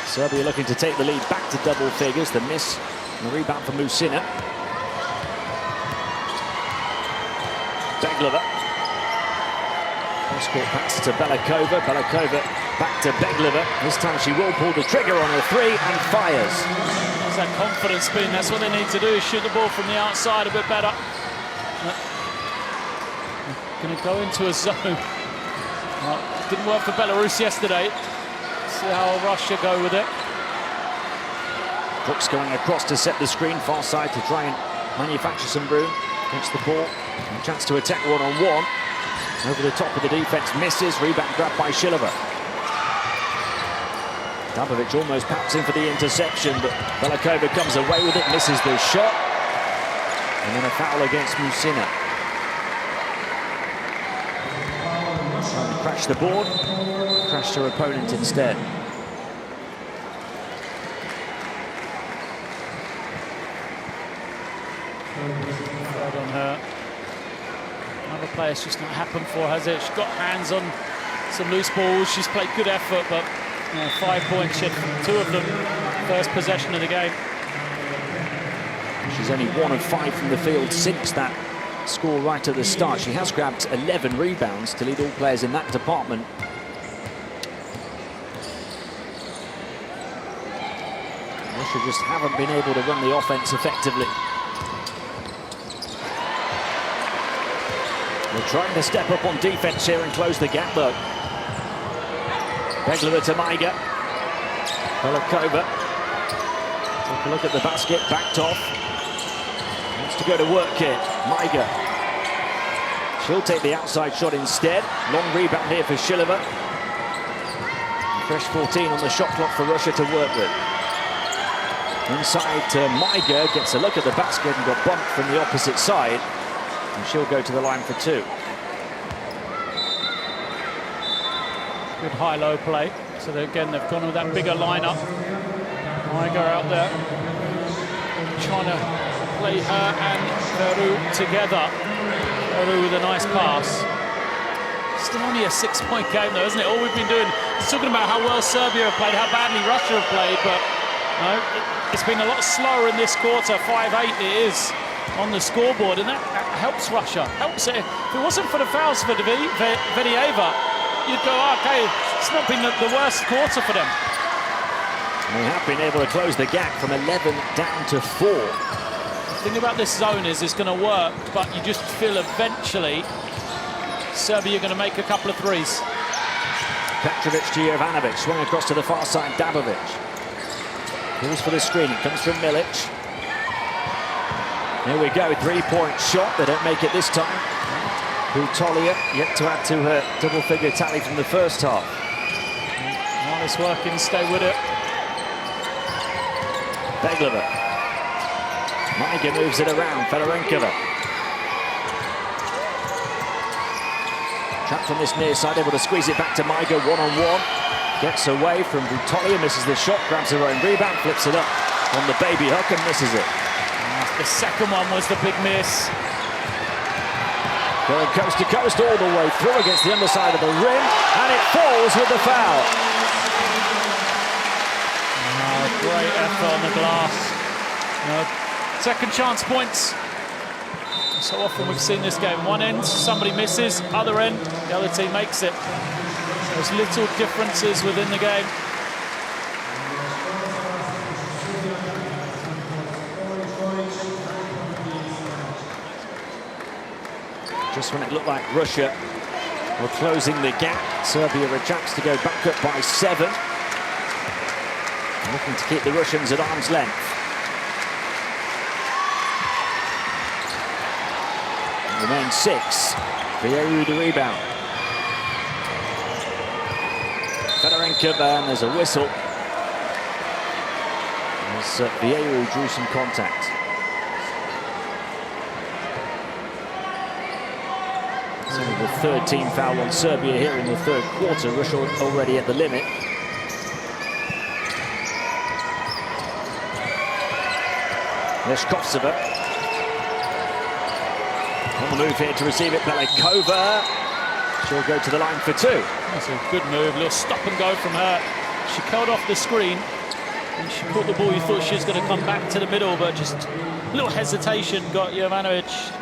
Serbia looking to take the lead back to double figures. The miss and the rebound for Musina. Beglova. Cross-court pass to Belikova. Belikova back to Beglova. This time she will pull the trigger on her 3 and fires. There's that confidence spin. That's what they need to do, is shoot the ball from the outside a bit better. Going to go into a zone. Well, didn't work for Belarus yesterday. See how Russia go with it. Brooks going across to set the screen, far side to try and manufacture some room against the ball. A chance to attack one-on-one. Over the top of the defense, misses. Rebound grabbed by Shilova. Dabovic almost pouncing for the interception, but Belikova comes away with it, misses the shot. And then a foul against Musina. Trying to crash the board, crashed her opponent instead. Right on her. Another player, it's just not happened for, has it? She's got hands on some loose balls. She's played good effort, but 5 points, she had 2 of them first possession of the game. She's only 1 of 5 from the field since that score right at the start. She has grabbed 11 rebounds to lead all players in that department. Russia just haven't been able to run the offense effectively. They're trying to step up on defense here and close the gap, though. Beglova to Maiga. Belikova. Take a look at the basket, backed off. Wants to go to work here. Maiga. She'll take the outside shot instead. Long rebound here for Shilova. Fresh 14 on the shot clock for Russia to work with. Inside to Maiga, gets a look at the basket and got bumped from the opposite side. And she'll go to the line for 2. Good high-low play. So again, they've gone with that bigger lineup. Maiga out there, trying to play her and Peru together. Peru with a nice pass. Still only a 6-point game, though, isn't it? All we've been doing is talking about how well Serbia have played, how badly Russia have played, but no, it's been a lot slower in this quarter. 5-8 it is on the scoreboard, and that helps Russia. Helps it. If it wasn't for the fouls for Vedieva, you'd go, okay, it's not been the worst quarter for them. They have been able to close the gap from 11 down to 4. The thing about this zone is it's going to work, but you just feel eventually Serbia are going to make a couple of threes. Petrovic to Jovanovic, swung across to the far side, Dabovic. Calls for the screen, it comes from Milic. Here we go, 3-point shot, they don't make it this time. Butolia yet to add to her double-figure tally from the first half. While it's working, stay with it. Beglova. Maiga moves it around, Fedorenkova. Trapped on this near side, able to squeeze it back to Maiga, one-on-one. Gets away from Butolia, misses the shot, grabs her own rebound, flips it up on the baby hook and misses it. The second one was the big miss. Going coast to coast all the way through against the underside of the rim, and it falls with the foul. Oh, great effort on the glass. Second chance points. So often we've seen this game. One end, somebody misses. Other end, the other team makes it. There's little differences within the game. Just when it looked like Russia were closing the gap, Serbia a chance to go back up by 7. Looking to keep the Russians at arm's length. Remains 6. Vieru the rebound. Fedorenkova, and there's a whistle. As Vieru drew some contact. It's only the third team foul on Serbia here in the third quarter. Russia already at the limit. Leshkovtseva. On the move here to receive it, Belikova. She'll go to the line for two. That's a good move, a little stop and go from her. She curled off the screen and she caught the ball. You thought she was going to come back to the middle, but just a little hesitation got Jovanovic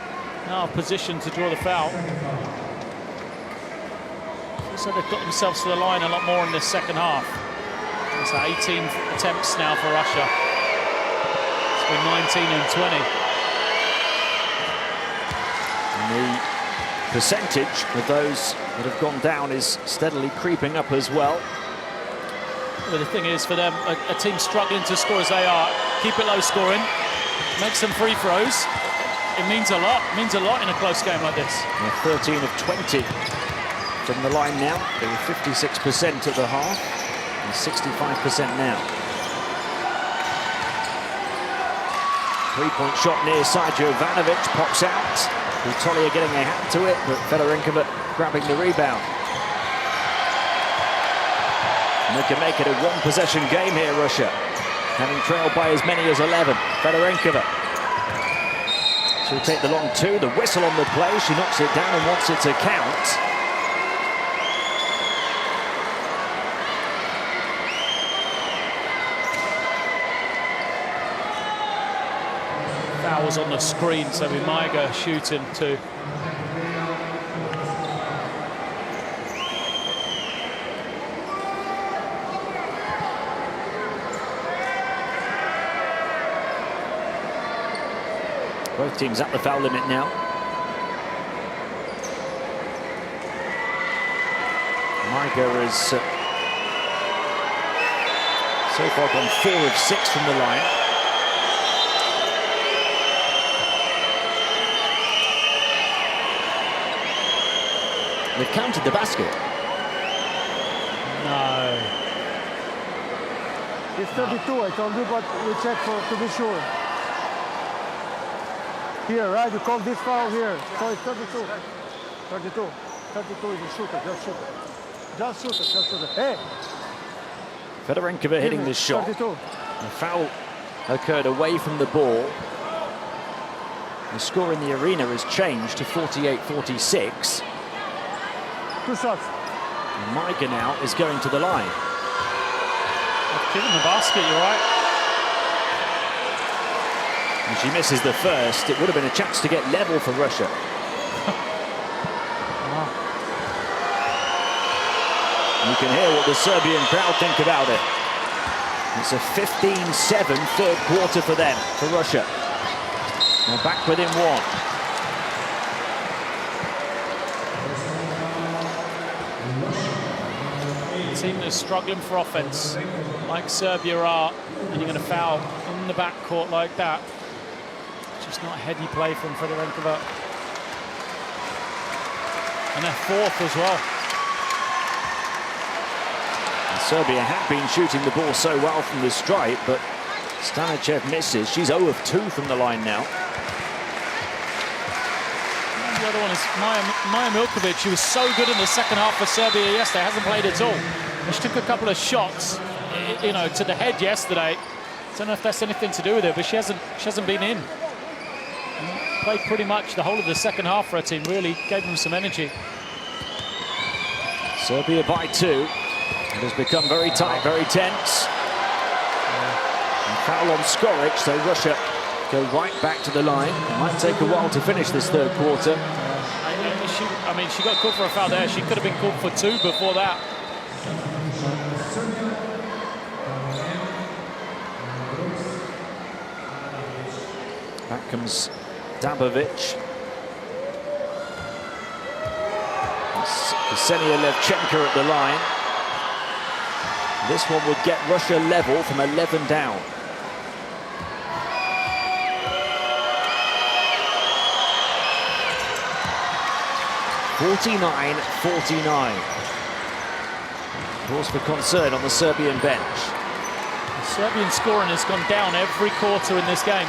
now positioned to draw the foul. So they've got themselves to the line a lot more in this second half. It's 18 attempts now for Russia. It's been 19 and 20. And the percentage of those that have gone down is steadily creeping up as well. But the thing is, for them, a team struggling to score as they are, keep it low scoring, make some free throws. It means a lot. It means a lot in a close game like this. They're 13 of 20 from the line now. They were 56% at the half and 65% now. Three-point shot near side. Jovanovic pops out. Butolia getting a hand to it, but Fedorenkova grabbing the rebound. And they can make it a one-possession game here, Russia. Having trailed by as many as 11. Fedorenkova. She'll take the long two. The whistle on the play. She knocks it down and wants it to count. Foul was on the screen, so Maiga shooting too. Both teams at the foul limit now. Maiga has so far gone 4 of 6 from the line. They've counted the basket. No. It's 32, I told you, but we check to be sure. Here, right? You call this foul here. So it's 32. 32. 32 is a shooter. Just shoot it. Just shoot it. Just shoot it. Hey! Fedorenkova hitting this shot. 32. The foul occurred away from the ball. The score in the arena has changed to 48-46. 2 shots. And Maiga now is going to the line. Given the basket, you're right. And she misses the first. It would have been a chance to get level for Russia. You can hear what the Serbian crowd think about it. It's a 15-7 third quarter for them, for Russia. They're back within 1. Team that's struggling for offense, like Serbia are, and you're going to foul in the backcourt like that. Just not a heady play from Fedorenkova. And they're 4th as well. And Serbia have been shooting the ball so well from the stripe, but Stanichev misses. She's 0 of 2 from the line now. The other one is Maja Milkovic. She was so good in the second half for Serbia yesterday. Hasn't played at all. She took a couple of shots, you know, to the head yesterday. Don't know if that's anything to do with it, but she hasn't been in. And played pretty much the whole of the second half for her team. Really gave them some energy. Serbia by 2. It has become very tight, very tense. And foul on Skoric, so Russia go right back to the line. It might take a while to finish this third quarter. I mean, she got called for a foul there. She could have been called for 2 before that. Back comes Dabovic. Ksenia Levchenko at the line. This one would get Russia level from 11 down. (49-49). Cause for concern on the Serbian bench. The Serbian scoring has gone down every quarter in this game.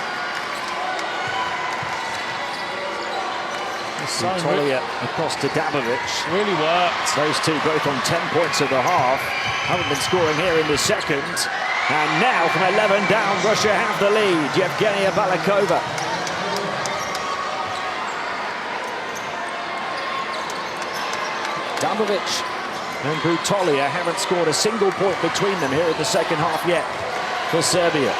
Butolia across to Dabovic. Really worked. Those two both on 10 points at the half. Haven't been scoring here in the second. And now from 11 down, Russia have the lead. Yevgenia Balakova. Dabovic and Butolia haven't scored a single point between them here in the second half yet for Serbia.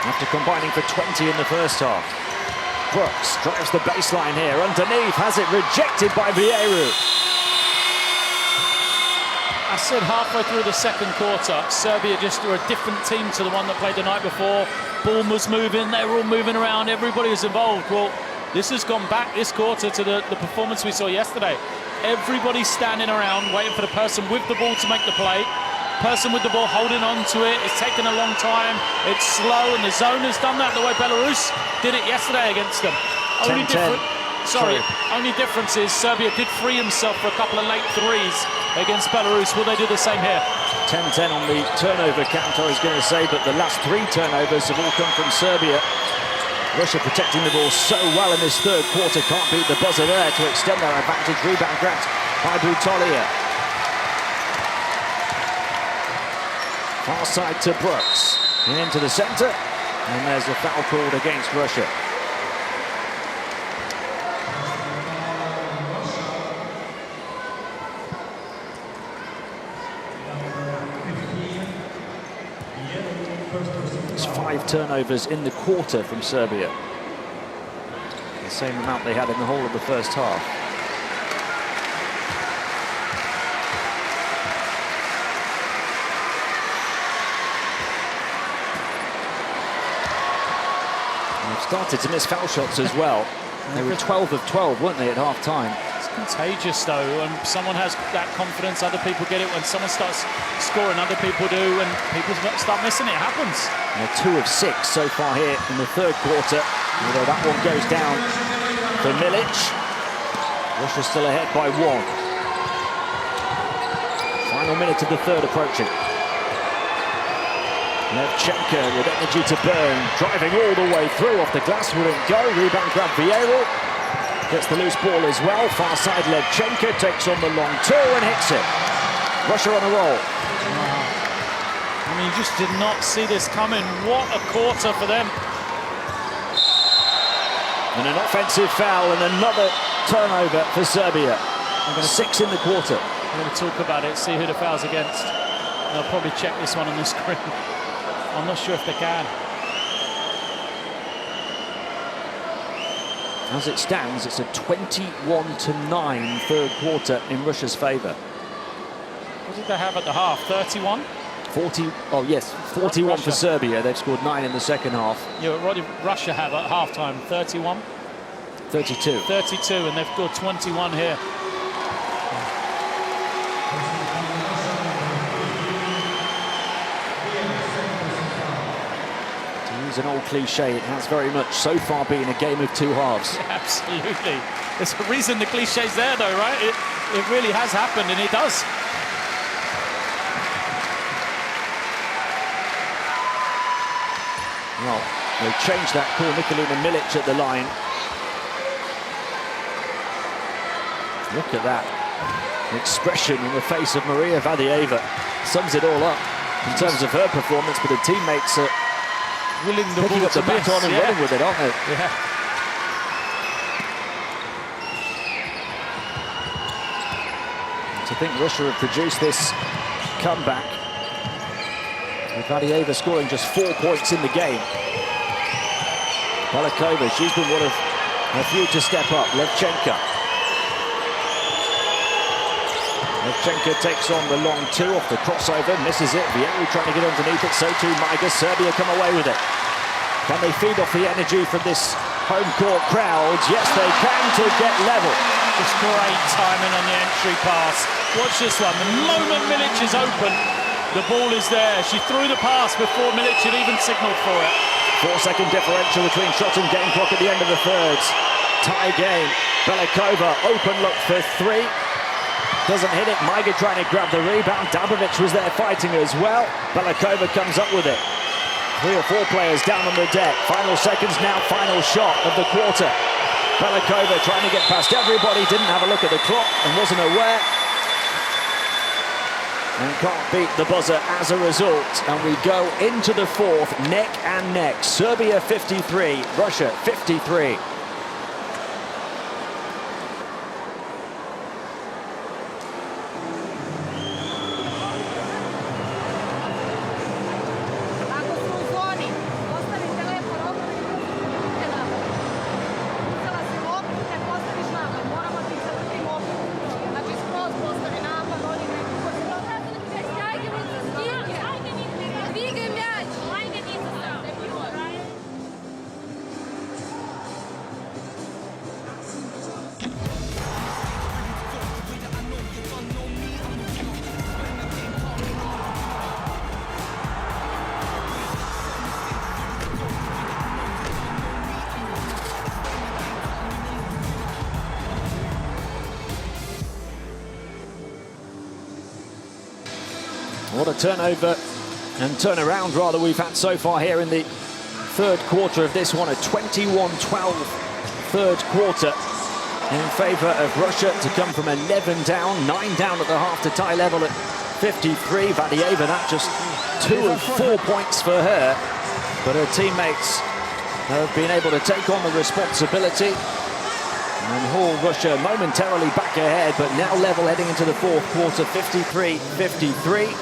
After combining for 20 in the first half. Brooks drives the baseline here. Underneath, has it rejected by Vieru. I said halfway through the second quarter, Serbia just were a different team to the one that played the night before. Ball was moving, they were all moving around, everybody was involved. Well, this has gone back this quarter to the performance we saw yesterday. Everybody's standing around, waiting for the person with the ball to make the play. Person with the ball holding on to it. It's taken a long time. It's slow, and the zone has done that the way Belarus did it yesterday against them. Only difference is Serbia did free himself for a couple of late threes against Belarus. Will they do the same here? 10-10 on the turnover count, I was going to say, but the last 3 turnovers have all come from Serbia. Russia protecting the ball so well in this third quarter. Can't beat the buzzer there to extend their advantage. Rebound grabbed by Butolia. Far side to Brooks. And into the centre. And there's a foul called against Russia. It's 5 turnovers in the quarter from Serbia. The same amount they had in the whole of the first half. Started to miss foul shots as well. They were 12 of 12, weren't they, at half-time? It's contagious, though. When someone has that confidence, other people get it. When someone starts scoring, other people do. When people start missing, it happens. They're 2 of 6 so far here in the third quarter. Although that one goes down for Milic. Russia still ahead by 1. Final minute of the third approaching. Levchenko with energy to burn, driving all the way through off the glass, wouldn't go. Rebound grab Vieru. Gets the loose ball as well. Far side Levchenko takes on the long 2 and hits it. Russia on a roll. I mean, you just did not see this coming. What a quarter for them. And an offensive foul and another turnover for Serbia. 6 in the quarter. I'm going to talk about it, see who the foul's against. They'll probably check this one on the screen. I'm not sure if they can. As it stands, it's a 21-9 third quarter in Russia's favour. What did they have at the half? 31? 40. Oh yes, 41 for Serbia. They've scored 9 in the second half. Yeah, what did Russia have at half-time? 31? 32. 32, and they've scored 21 here. Use an old cliche, it has very much so far been a game of 2 halves. Yeah, absolutely. There's a reason the cliche's there, though, right? It really has happened, and it does. Well, they changed that call. Nikolina Milic at the line. Look at that. The expression on the face of Maria Vadieva sums it all up in terms of her performance, but her teammates are willing the picking ball up the to baton and running with it, aren't they? Yeah. To think Russia have produced this comeback, with Vadieva scoring just 4 points in the game. Balakova, she's been one of a few to step up. Levchenko. Levchenko takes on the long 2 off the crossover, misses it. Vieru trying to get underneath it, so too Maiga. Serbia come away with it. Can they feed off the energy from this home court crowd? Yes, they can, to get level. Just great timing on the entry pass. Watch this one. The moment Milic is open, the ball is there. She threw the pass before Milic had even signaled for it. 4-second differential between shot and game clock at the end of the third. Tie game. Balakova, open look for 3. Doesn't hit it. Maiga trying to grab the rebound. Dabovic was there fighting as well. Balakova comes up with it. 3 or 4 players down on the deck. Final seconds now, final shot of the quarter. Belikova trying to get past everybody, didn't have a look at the clock and wasn't aware. And can't beat the buzzer as a result. And we go into the fourth, neck and neck. Serbia 53, Russia 53. Ako su u zoni, ostavi telefon okolo i ne napad. Uzela si loptu, ne postaviš napad. Moramo ti zadrti loptu. Znači skroz postavi napad, oni ne Двигай мяч! What a turnover and turnaround rather we've had so far here in the third quarter of this one. A 21-12 third quarter in favour of Russia to come from 11 down, 9 down at the half to tie level at 53. Vadieva, that just 2 of 4 points for her, but her teammates have been able to take on the responsibility. And haul Russia momentarily back ahead, but now level heading into the fourth quarter, 53-53.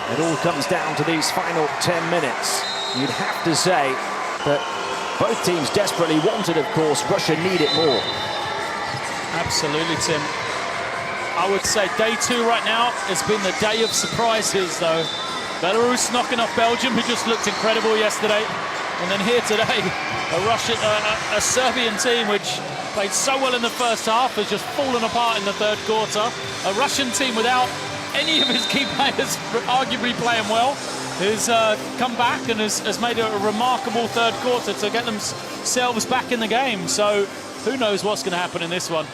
It all comes down to these final 10 minutes. You'd have to say that both teams desperately wanted, of course. Russia need it more. Absolutely, Tim. I would say day two right now has been the day of surprises, though. Belarus knocking off Belgium, who just looked incredible yesterday. And then here today, a Serbian team which played so well in the first half has just fallen apart in the third quarter. A Russian team without any of his key players arguably playing well has come back and has made a remarkable third quarter to get themselves back in the game. So who knows what's going to happen in this one.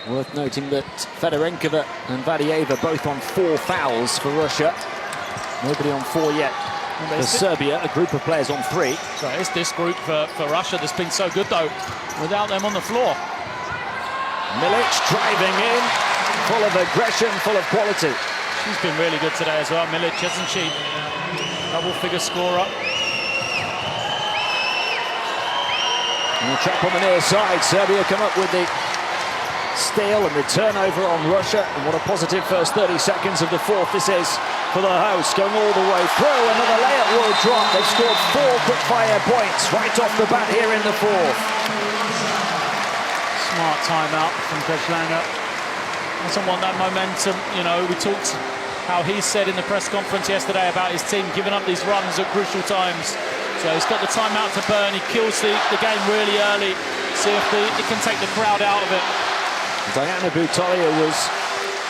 Worth noting that Fedorenkova and Vadieva both on 4 fouls for Russia. Nobody on 4 yet for Serbia, a group of players on 3. So it's this group for Russia that's been so good, though, without them on the floor. Milic driving in, full of aggression, full of quality. She's been really good today as well, Milic, hasn't she? Double-figure scorer. And the trap on the near side. Serbia come up with the steal and the turnover on Russia. And what a positive first 30 seconds of the fourth this is for the hosts, going all the way through. Another layup will drop. They've scored 4 quick-fire points right off the bat here in the fourth. Smart timeout from Bezlana. Doesn't want that momentum. You know, we talked how he said in the press conference yesterday about his team giving up these runs at crucial times. So he's got the timeout to burn. He kills the game really early. See if he can take the crowd out of it. Diana Butolia was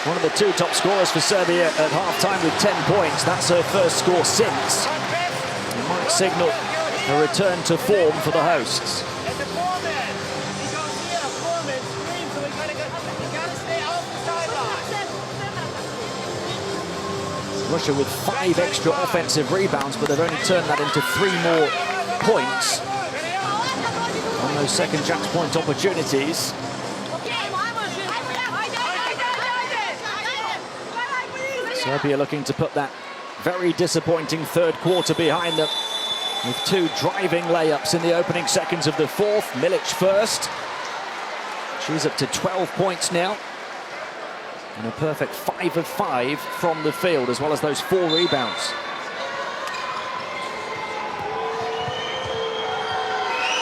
one of the 2 top scorers for Serbia at half-time with 10 points. That's her first score since. It might signal a return to form for the hosts. Russia with 5 extra offensive rebounds, but they've only turned that into 3 more points on those second chance point opportunities. Serbia looking to put that very disappointing third quarter behind them with 2 driving layups in the opening seconds of the fourth. Milic first. She's up to 12 points now. And a perfect 5 of 5 from the field, as well as those 4 rebounds.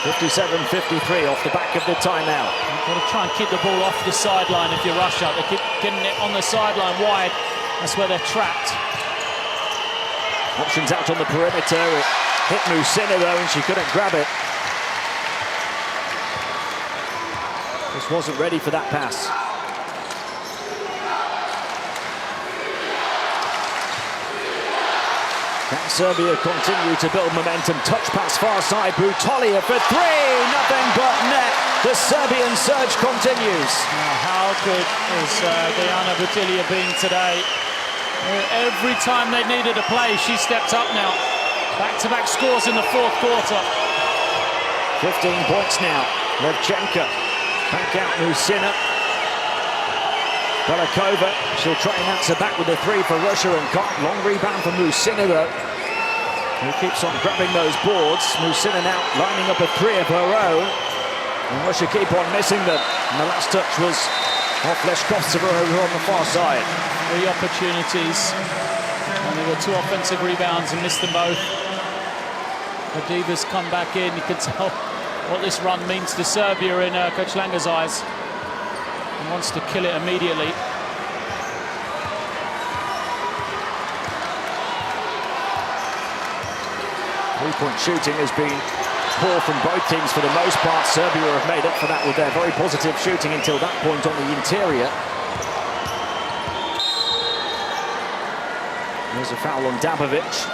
57-53 off the back of the timeout. You've got to try and keep the ball off the sideline if you're Russia. They keep getting it on the sideline wide. That's where they're trapped. Options out on the perimeter. It hit Musina though, and she couldn't grab it. Just wasn't ready for that pass. Can Serbia continue to build momentum? Touch pass far side. Butolia for 3. Nothing but net. The Serbian surge continues. Now, how good is Diana Butolia being today? Every time they needed a play, she stepped up now. Back-to-back scores in the fourth quarter. 15 points now. Levchenko. Back out Musina. Belikova. She'll try and answer back with a three for Russia and can't. Long rebound for Musina though. Who keeps on grabbing those boards. Musina now lining up a three of her own. And Russia keep on missing them. And the last touch was off Leshkovtseva over on the far side. 3 opportunities. And there were 2 offensive rebounds and missed them both. The Divas come back in. You can tell what this run means to Serbia in Coach Langer's eyes. He wants to kill it immediately. Three-point shooting has been poor from both teams for the most part. Serbia have made up for that with their very positive shooting until that point on the interior. There's a foul on Dabovic.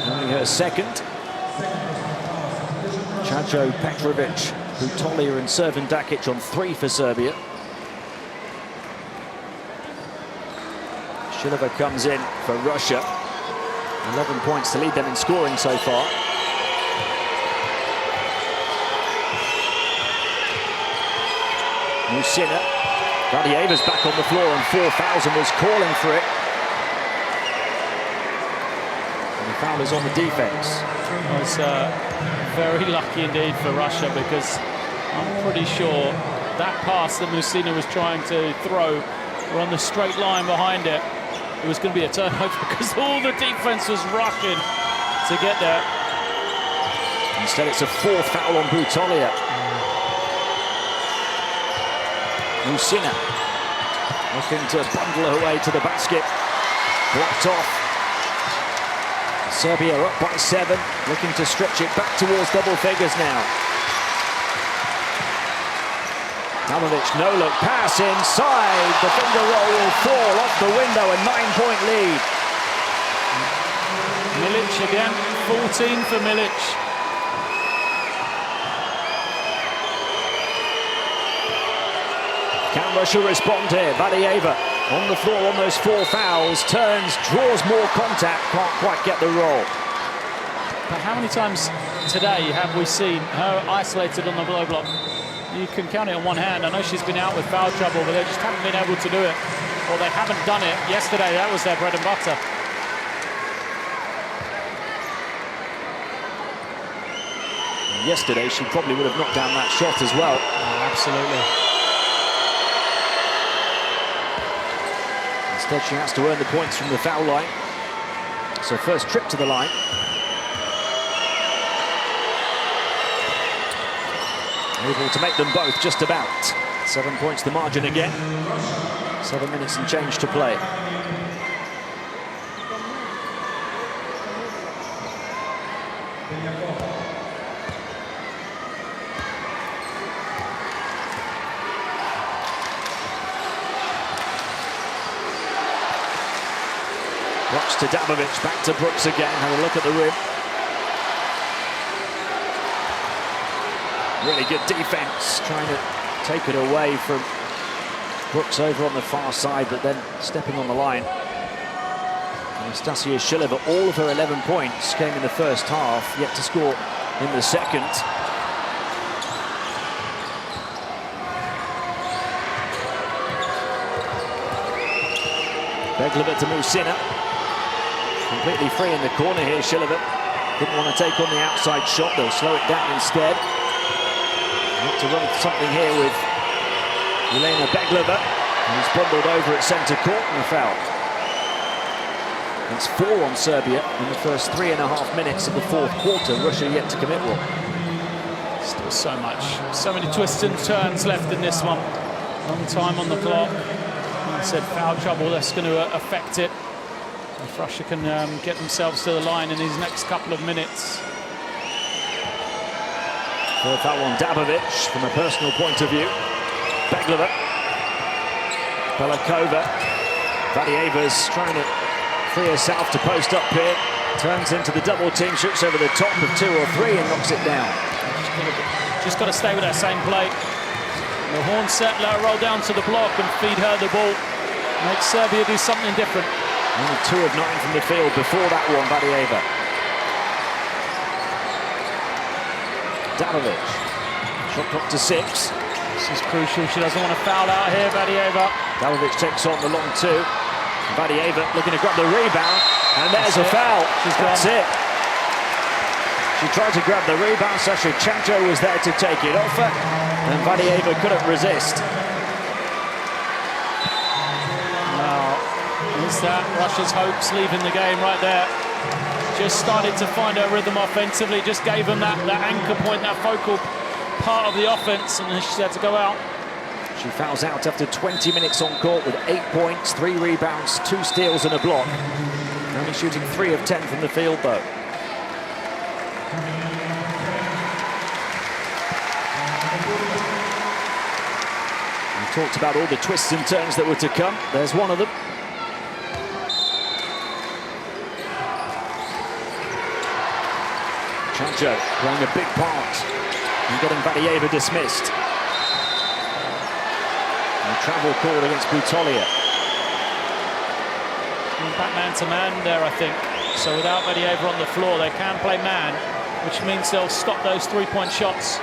Only her second. Chacho, Petrovic, Butolia and Servan-Dakic on 3 for Serbia. Shilova comes in for Russia. 11 points to lead them in scoring so far. Musina. Vadieva's back on the floor on 4 fouls and was calling for it. And the foul is on the defense. It was very lucky indeed for Russia, because I'm pretty sure that pass that Musina was trying to throw were on the straight line behind it. It was going to be a turnover because all the defense was rushing to get there. Instead, it's a 4th foul on Butolia. Musina looking to bundle her way to the basket. Blocked off. Serbia up by 7, looking to stretch it back towards double figures now. Dabovic, no-look pass inside. The finger roll will fall off the window, a 9-point lead. Milic again, 14 for Milic. Can Russia respond here? Vadieva on the floor on those 4 fouls, turns, draws more contact, can't quite get the roll. But how many times today have we seen her isolated on the blow block? You can count it on one hand. I know she's been out with foul trouble, but they just haven't been able to do it. Or they haven't done it. Yesterday, that was their bread and butter. Yesterday, she probably would have knocked down that shot as well. Oh, absolutely. Instead, she has to earn the points from the foul line. So first trip to the line. Able to make them both just about. 7 points the margin again. 7 minutes and change to play. Brooks to Dabovic, back to Brooks again. Have a look at the rim. Really good defense, trying to take it away from Brooks over on the far side, but then stepping on the line. Anastasia Shilova, all of her 11 points came in the first half, yet to score in the second. Beglova to Musina. Completely free in the corner here, Shilova. Didn't want to take on the outside shot, they'll slow it down instead. Want to run something here with Elena Beglova, who's bundled over at centre court and a foul. That's 4 on Serbia in the first 3.5 minutes of the fourth quarter. Russia yet to commit one. Still so much, so many twists and turns left in this one. Long time on the clock. Like I said, foul trouble, that's going to affect it. If Russia can get themselves to the line in these next couple of minutes. Third foul on Dabovic from a personal point of view. Beglova. Belikova. Vadieva's trying to free herself to post up here. Turns into the double team, shoots over the top of 2 or 3 and knocks it down. Just got to stay with that same play. The horn set, let her roll down to the block and feed her the ball. Make Serbia do something different. Only 2 of 9 from the field before that one, Vadieva. Dabovic. Shot clock to 6. This is crucial. She doesn't want to foul out here, Vadieva. Dabovic takes on the long 2. Vadieva looking to grab the rebound. And there's a foul. That's it. She tried to grab the rebound. Sasha Chancho was there to take it off her. And Vadieva couldn't resist. Is that Russia's hopes leaving the game right there? Just started to find her rhythm offensively, just gave them that anchor point, that focal part of the offense, and then she had to go out. She fouls out after 20 minutes on court with 8 points, 3 rebounds, 2 steals and a block. Only shooting 3 of 10 from the field though. We talked about all the twists and turns that were to come. There's one of them. Chancho playing a big part in getting Vadieva dismissed. And a travel call against Butolia. Back man to man there, I think. So without Vadieva on the floor, they can play man, which means they'll stop those 3-point shots.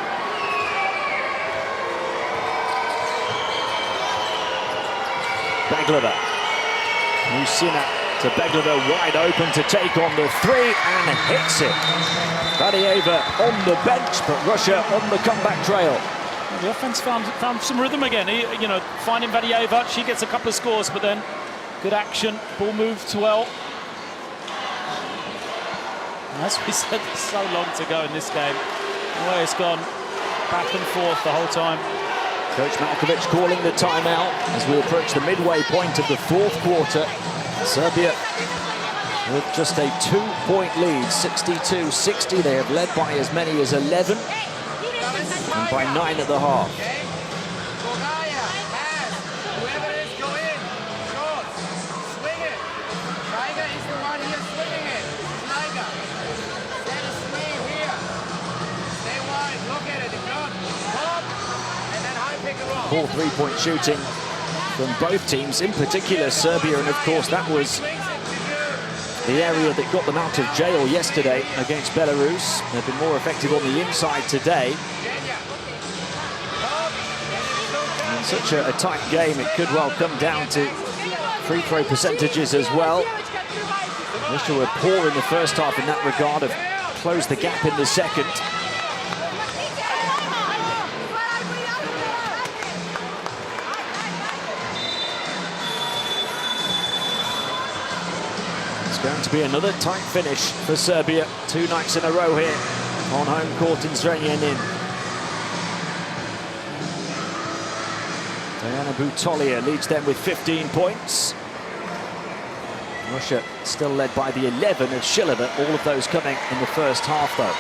Beglova. Musina to Beglova, wide open to take on the 3 and hits it. Vadieva on the bench, but Russia on the comeback trail. The offense found some rhythm again. You know, finding Vadieva, she gets a couple of scores, but then good action, ball moved well. And as we said, there's so long to go in this game. The way it's gone back and forth the whole time. Coach Malkovich calling the timeout as we approach the midway point of the 4th quarter. Serbia with just a 2-point lead, 62-60. They have led by as many as 11 and by 9 at the half. Whoever is going in, short, swing it. Tiger is the one here swinging it. Tiger. Set a swing here. Stay wide, look at it, good. Pop, and then high pick and roll. Poor 3-point shooting from both teams, in particular Serbia, and of course that was the area that got them out of jail yesterday against Belarus. They've been more effective on the inside today. In such a tight game, it could well come down to free throw percentages as well. Russia were poor in the first half in that regard, have closed the gap in the second. It's going to be another tight finish for Serbia. 2 nights in a row here on home court in Zrenjanin. Diana Butolia leads them with 15 points. Russia still led by the 11 of Shilova, all of those coming in the first half though.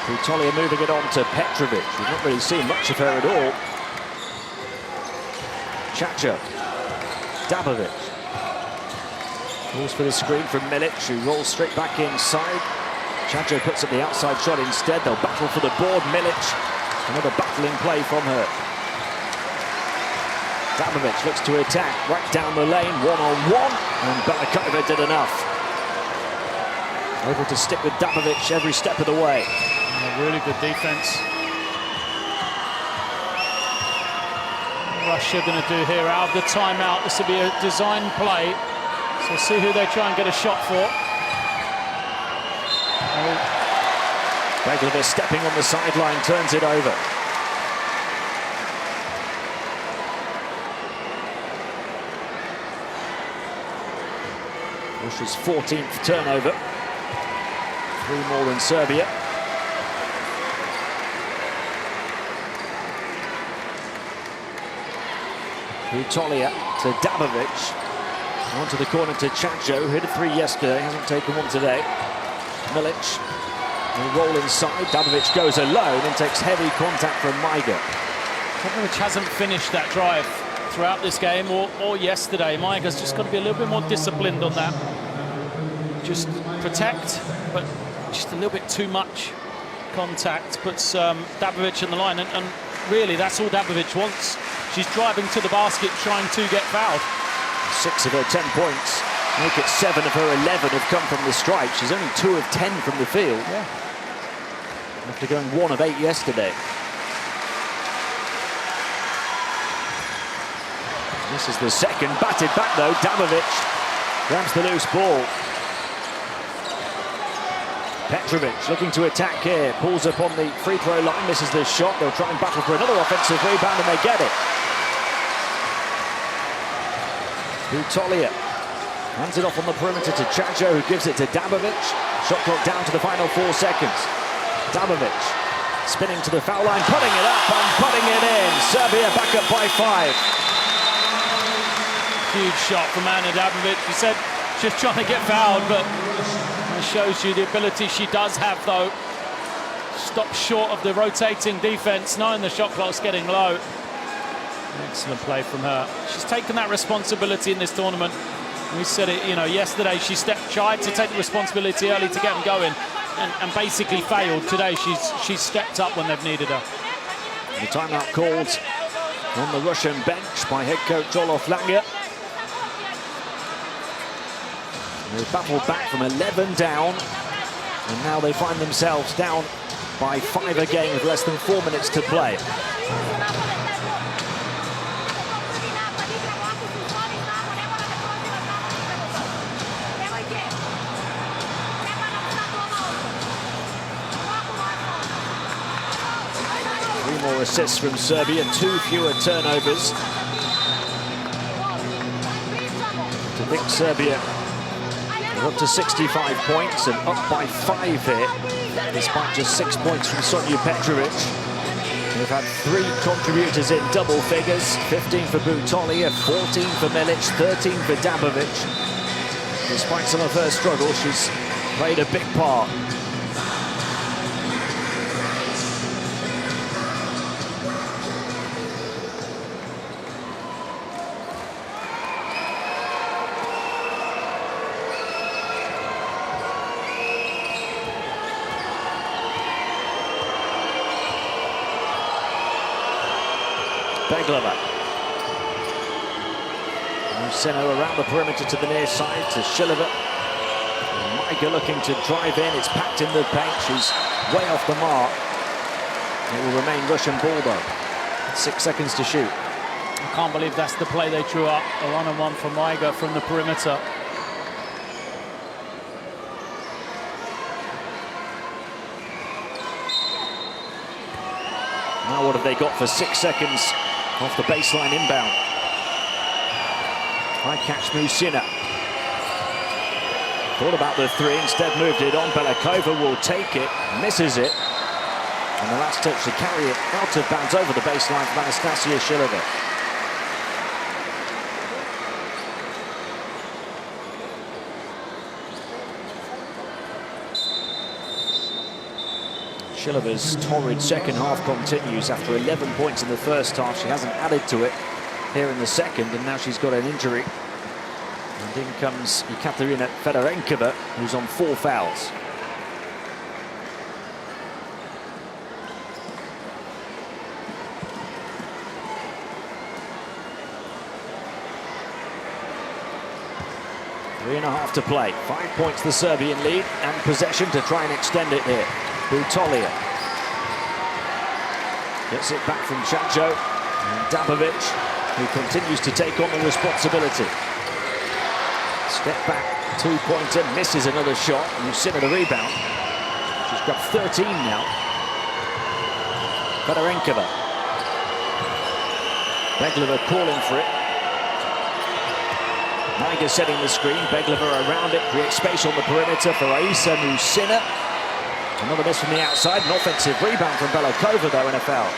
Butolia moving it on to Petrovic. We've not really seen much of her at all. Chacha. Dabovic. Calls for the screen from Milic, who rolls straight back inside. Chacho puts up the outside shot instead. They'll battle for the board. Milic, another battling play from her. Dabovic looks to attack right down the lane, one-on-one, and Belikova did enough. Able to stick with Dabovic every step of the way. Really good defense. Russia going to do here out of the timeout. This will be a design play. So see who they try and get a shot for. Beglova stepping on the sideline, turns it over. Russia's 14th turnover. 3 more than Serbia. Butolia to Dabovic. Onto the corner to Chacho, who hit a 3 yesterday, hasn't taken one today. Milic will roll inside. Dabovic goes alone and takes heavy contact from Maiga. Dabovic hasn't finished that drive throughout this game or yesterday. Maiga's just got to be a little bit more disciplined on that. Just protect, but just a little bit too much contact puts Dabovic in the line, and really that's all Dabovic wants. she's driving to the basket trying to get fouled. 6 of her 10 points make it 7 of her 11 have come from the stripe. She's only 2 of 10 from the field. Yeah. After going 1 of 8 yesterday. This is the second, batted back though. Dabovic grabs the loose ball. Petrovic looking to attack here, pulls up on the free throw line, misses the shot. They'll try and battle for another offensive rebound and they get it. Butolia hands it off on the perimeter to Chacho, who gives it to Dabovic. Shot clock down to the final 4 seconds. Dabovic spinning to the foul line, putting it up and putting it in. Serbia back up by 5. Huge shot from Ana Dabovic. She said she's trying to get fouled, but it shows you the ability she does have, though. Stop short of the rotating defense, knowing the shot clock's getting low. Excellent play from her. She's taken that responsibility in this tournament. We said it, yesterday she tried to take the responsibility early to get them going and basically failed. Today she's stepped up when they've needed her. The timeout called on the Russian bench by head coach Olof Lange. They battled back from 11 down, and now they find themselves down by 5 again with less than 4 minutes to play. Three more assists from Serbia, 2 fewer turnovers. To think Serbia are up to 65 points and up by 5 here, despite just 6 points from Sonja Petrovic. They've had 3 contributors in double figures, 15 for Butolia, 14 for Milic, 13 for Dabovic. Despite some of her struggles, she's played a big part. Beglova. Musino around the perimeter to the near side to Shilova. Maiga looking to drive in. It's packed in the paint. She's way off the mark. It will remain Russian ball though. 6 seconds to shoot. I can't believe that's the play they drew up. A 1-on-1 for Maiga from the perimeter. Now what have they got for 6 seconds off the baseline inbound? High catch Musina. Thought about the 3, instead moved it on. Belikova will take it, misses it. And the last touch to carry it out of bounds over the baseline from Anastasia Shilova. Shilova's torrid second half continues. After 11 points in the first half, she hasn't added to it here in the second, and now she's got an injury. And in comes Ekaterina Fedorenkova, who's on 4 fouls. Three and a half to play. 5 points the Serbian lead, and possession to try and extend it here. Butolia gets it back from Chacho, and Dabovic, who continues to take on the responsibility. Step back, 2-pointer, misses another shot. Musina the rebound. She's got 13 now. Fedorenkova. Beglova calling for it. Maiga setting the screen. Beglova around it, creates space on the perimeter for Aisa Musina. Another miss from the outside, an offensive rebound from Belikova though, and a foul.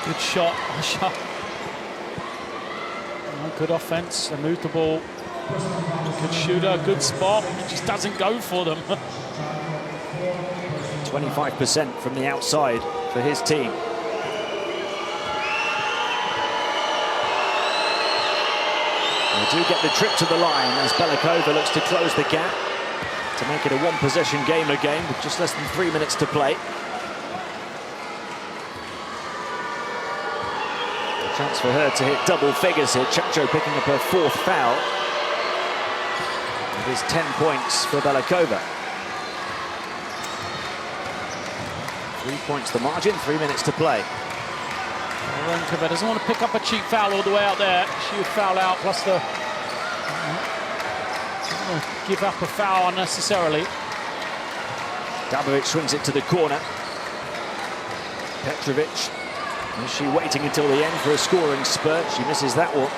Good shot. Good offense, they moved the ball. Good shooter, good spot, it just doesn't go for them. 25% from the outside for his team. They do get the trip to the line as Belikova looks to close the gap to make it a 1-possession game again with just less than 3 minutes to play. Chance for her to hit double figures here. Chacho picking up her 4th foul. It is 10 points for Belikova. 3 points the margin, 3 minutes to play. Aronkova doesn't want to pick up a cheap foul all the way out there. She would foul out, plus the... Doesn't want to give up a foul unnecessarily. Dabovic swings it to the corner. Petrovic, is she waiting until the end for a scoring spurt? She misses that one.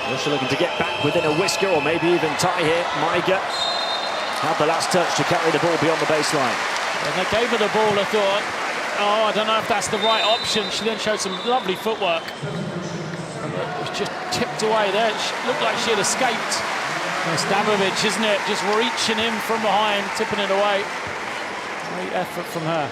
Russia looking to get back within a whisker or maybe even tie here. Maiga had the last touch to carry the ball beyond the baseline. When they gave her the ball, I thought, oh, I don't know if that's the right option. She then showed some lovely footwork. It was just tipped away there. It looked like she had escaped. It's Dabovic, isn't it? Just reaching in from behind, tipping it away. Great effort from her.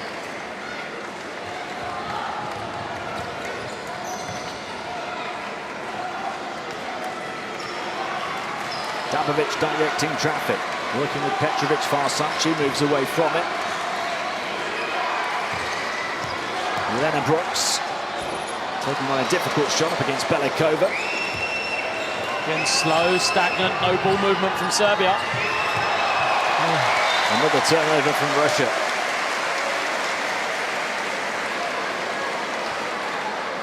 Dabovic directing traffic. Working with Petrovic far side. She moves away from it. Lena Brooks taking on a difficult shot up against Belikova. Again, slow, stagnant, no ball movement from Serbia. Another turnover from Russia.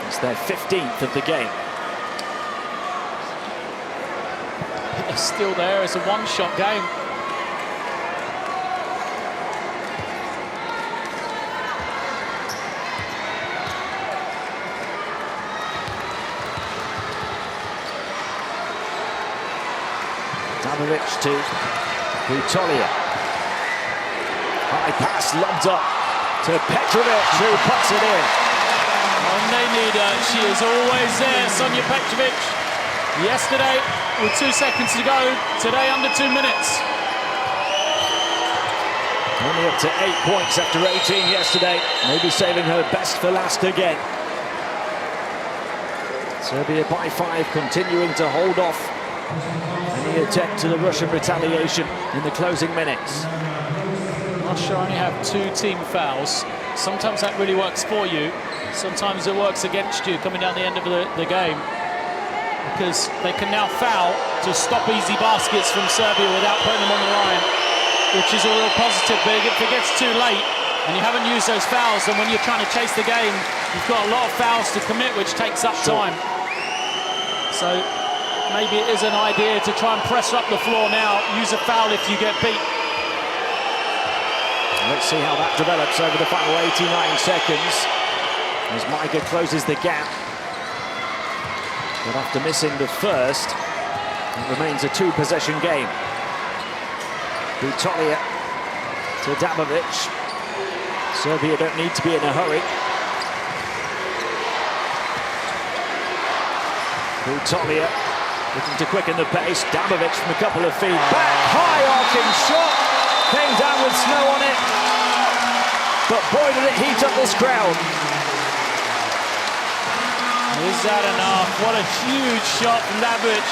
It's their 15th of the game. They're still there. It's a one-shot game. Dabovic to Butolia. High pass lobbed up to Petrovic, who puts it in. When they need her, she is always there, Sonia Petrovic. Yesterday, with 2 seconds to go. Today, under 2 minutes. Only up to 8 points after 18 yesterday. Maybe saving her best for last again. Serbia by 5, continuing to hold off any attempt to the Russian retaliation in the closing minutes. Russia only have 2 team fouls. Sometimes that really works for you. Sometimes it works against you coming down the end of the game. Because they can now foul to stop easy baskets from Serbia without putting them on the line, which is a real positive. But if it gets too late and you haven't used those fouls, then when you're trying to chase the game, you've got a lot of fouls to commit, which takes up time. So maybe it is an idea to try and press up the floor now, use a foul if you get beat. Let's see how that develops over the final 89 seconds as Maiga closes the gap. But after missing the first, it remains a 2-possession game. Butolia to Dabovic. Serbia don't need to be in a hurry. Butolia looking to quicken the pace. Dabovic from a couple of feet back. High arcing shot. Came down with snow on it. But boy, did it heat up this crowd. Is that enough? What a huge shot from Dabovic.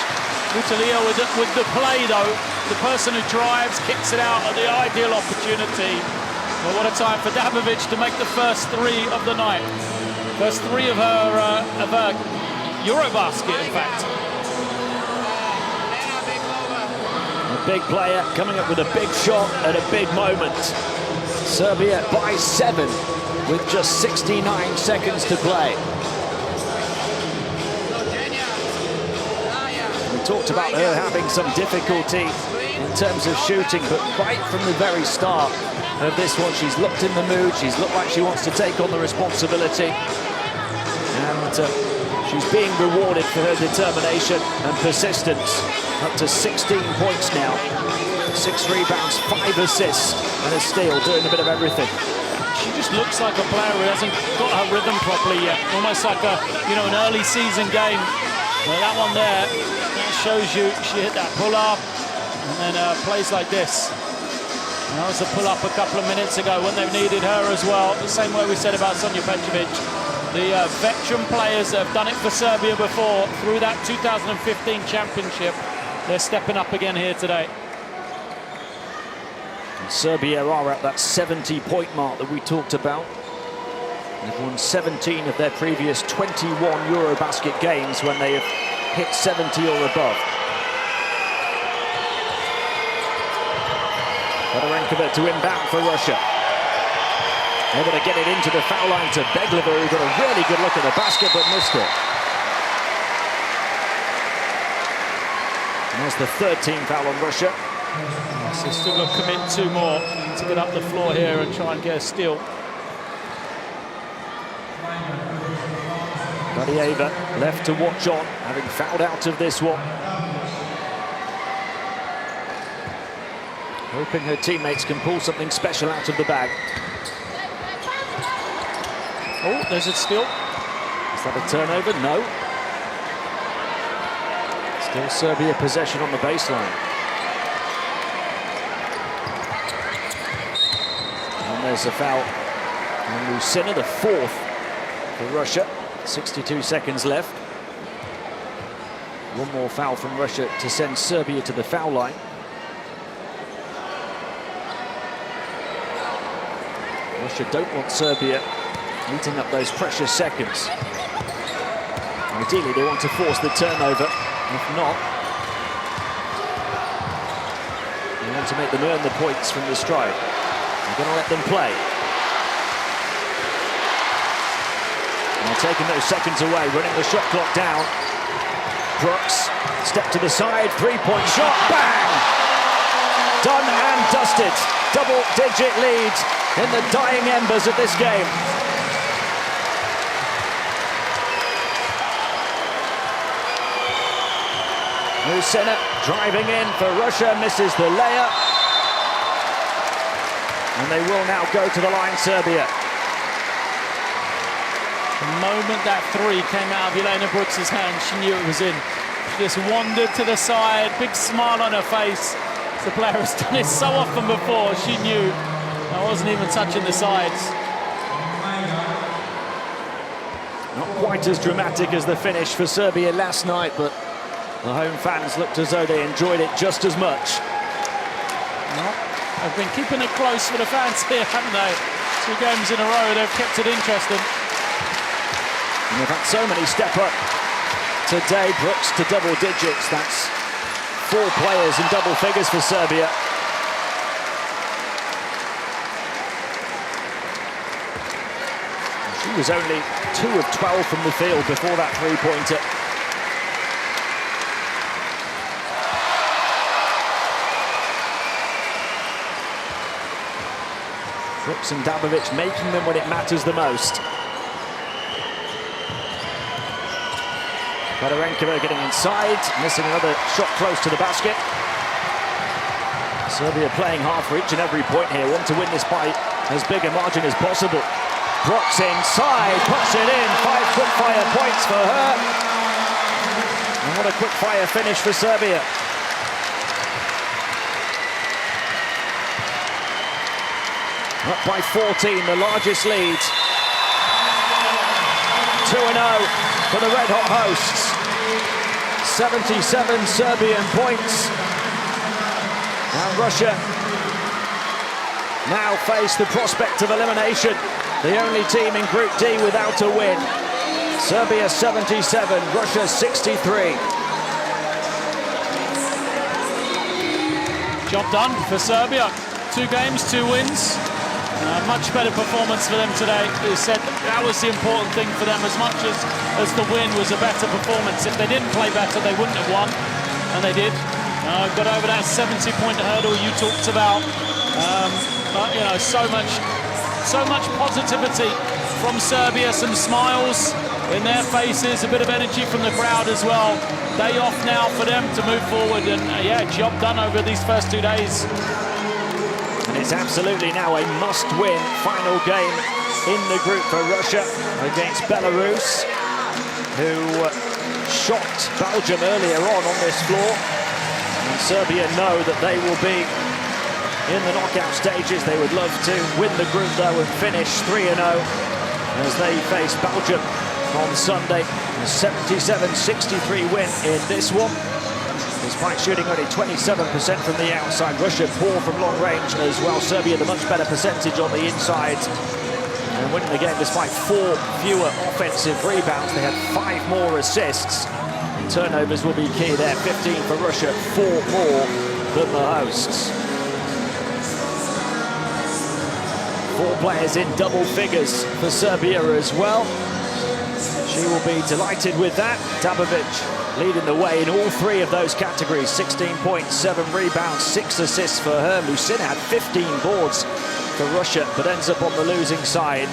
Butolia with the play, though. The person who drives, kicks it out at the ideal opportunity. But what a time for Dabovic to make the first 3 of the night. First 3 of her Eurobasket, in fact. A big player coming up with a big shot at a big moment. Serbia by 7 with just 69 seconds to play. We talked about her having some difficulty in terms of shooting, but right from the very start of this one, she's looked in the mood, she's looked like she wants to take on the responsibility, and she's being rewarded for her determination and persistence. Up to 16 points now, 6 rebounds, 5 assists, and a steal, doing a bit of everything. She just looks like a player who hasn't got her rhythm properly yet. Almost like an early season game. But that one there, that shows you she hit that pull-up and then plays like this. And that was a pull-up a couple of minutes ago when they needed her as well. The same way we said about Sonia Petrovic. The veteran players that have done it for Serbia before through that 2015 championship, they're stepping up again here today. And Serbia are at that 70-point mark that we talked about. They've won 17 of their previous 21 Eurobasket games when they have hit 70 or above. Fedorenkovic to inbound for Russia. Able to get it into the foul line to Beglova, who got a really good look at the basket but missed it. And there's the third team foul on Russia. So still got to commit 2 more to get up the floor here and try and get a steal. Vadieva left to watch on, having fouled out of this one. Hoping her teammates can pull something special out of the bag. Oh, there's a steal. Is that a turnover? No. Still Serbia possession on the baseline. And there's a foul on Lucina, the 4th for Russia. 62 seconds left. One more foul from Russia to send Serbia to the foul line. Russia don't want Serbia eating up those precious seconds. Ideally, they want to force the turnover. If not, they want to make them earn the points from the strike. They're going to let them play. And taking those seconds away, running the shot clock down. Brooks, step to the side, 3-point shot, bang! Done and dusted. Double-digit lead in the dying embers of this game. Lucina driving in for Russia, misses the layup. And they will now go to the line, Serbia. The moment that 3 came out of Jelena Brooks' hand, she knew it was in. She just wandered to the side, big smile on her face. The player has done it so often before, she knew. I wasn't even touching the sides. Not quite as dramatic as the finish for Serbia last night, but the home fans looked as though they enjoyed it just as much. Well, they've been keeping it close for the fans here, haven't they? 2 games in a row, they've kept it interesting. And they've had so many step up today. Brooks to double digits. That's 4 players in double figures for Serbia. She was only 2 of 12 from the field before that 3-pointer. Brooks and Dabovic making them when it matters the most. Fedorenkova getting inside, missing another shot close to the basket. Serbia playing hard for each and every point here, want to win this by as big a margin as possible. Brooks inside, puts it in, 5 quick-fire points for her. And what a quick-fire finish for Serbia. Up by 14, the largest lead. 2-0 for the red-hot hosts. 77 Serbian points. And Russia now face the prospect of elimination. The only team in Group D without a win. Serbia 77, Russia 63. Job done for Serbia. 2 games, 2 wins. Much better performance for them today. They said that was the important thing for them, as much as the win was a better performance. If they didn't play better, they wouldn't have won, and they did. Got over that 70-point hurdle you talked about. You know, so much positivity from Serbia, some smiles in their faces, a bit of energy from the crowd as well. Day off now for them to move forward, and yeah, job done over these first 2 days. And it's absolutely now a must-win final game in the group for Russia against Belarus, who shot Belgium earlier on this floor. And Serbia know that they will be in the knockout stages. They would love to win the group, though, and finish 3-0 as they face Belgium on Sunday. A 77-63 win in this one. Despite shooting only 27% from the outside, Russia poor from long range as well. Serbia the much better percentage on the inside. and winning the game despite 4 fewer offensive rebounds. They had 5 more assists. Turnovers will be key there. 15 for Russia, 4 more than the hosts. 4 players in double figures for Serbia as well. She will be delighted with that. Dabovic leading the way in all 3 of those categories. 16 points, 7 rebounds, 6 assists for her. Lucina had 15 boards for Russia, but ends up on the losing side.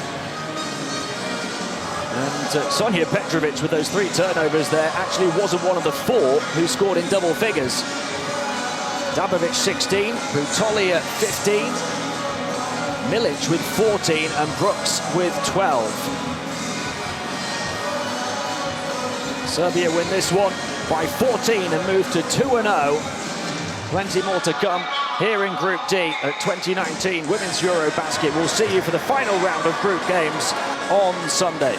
And Sonia Petrovic, with those 3 turnovers there, actually wasn't one of the 4 who scored in double figures. Dabovic 16, Butolia 15, Milic with 14, and Brooks with 12. Serbia win this one by 14 and move to 2-0. Plenty more to come here in Group D at 2019 Women's Eurobasket. We'll see you for the final round of group games on Sunday.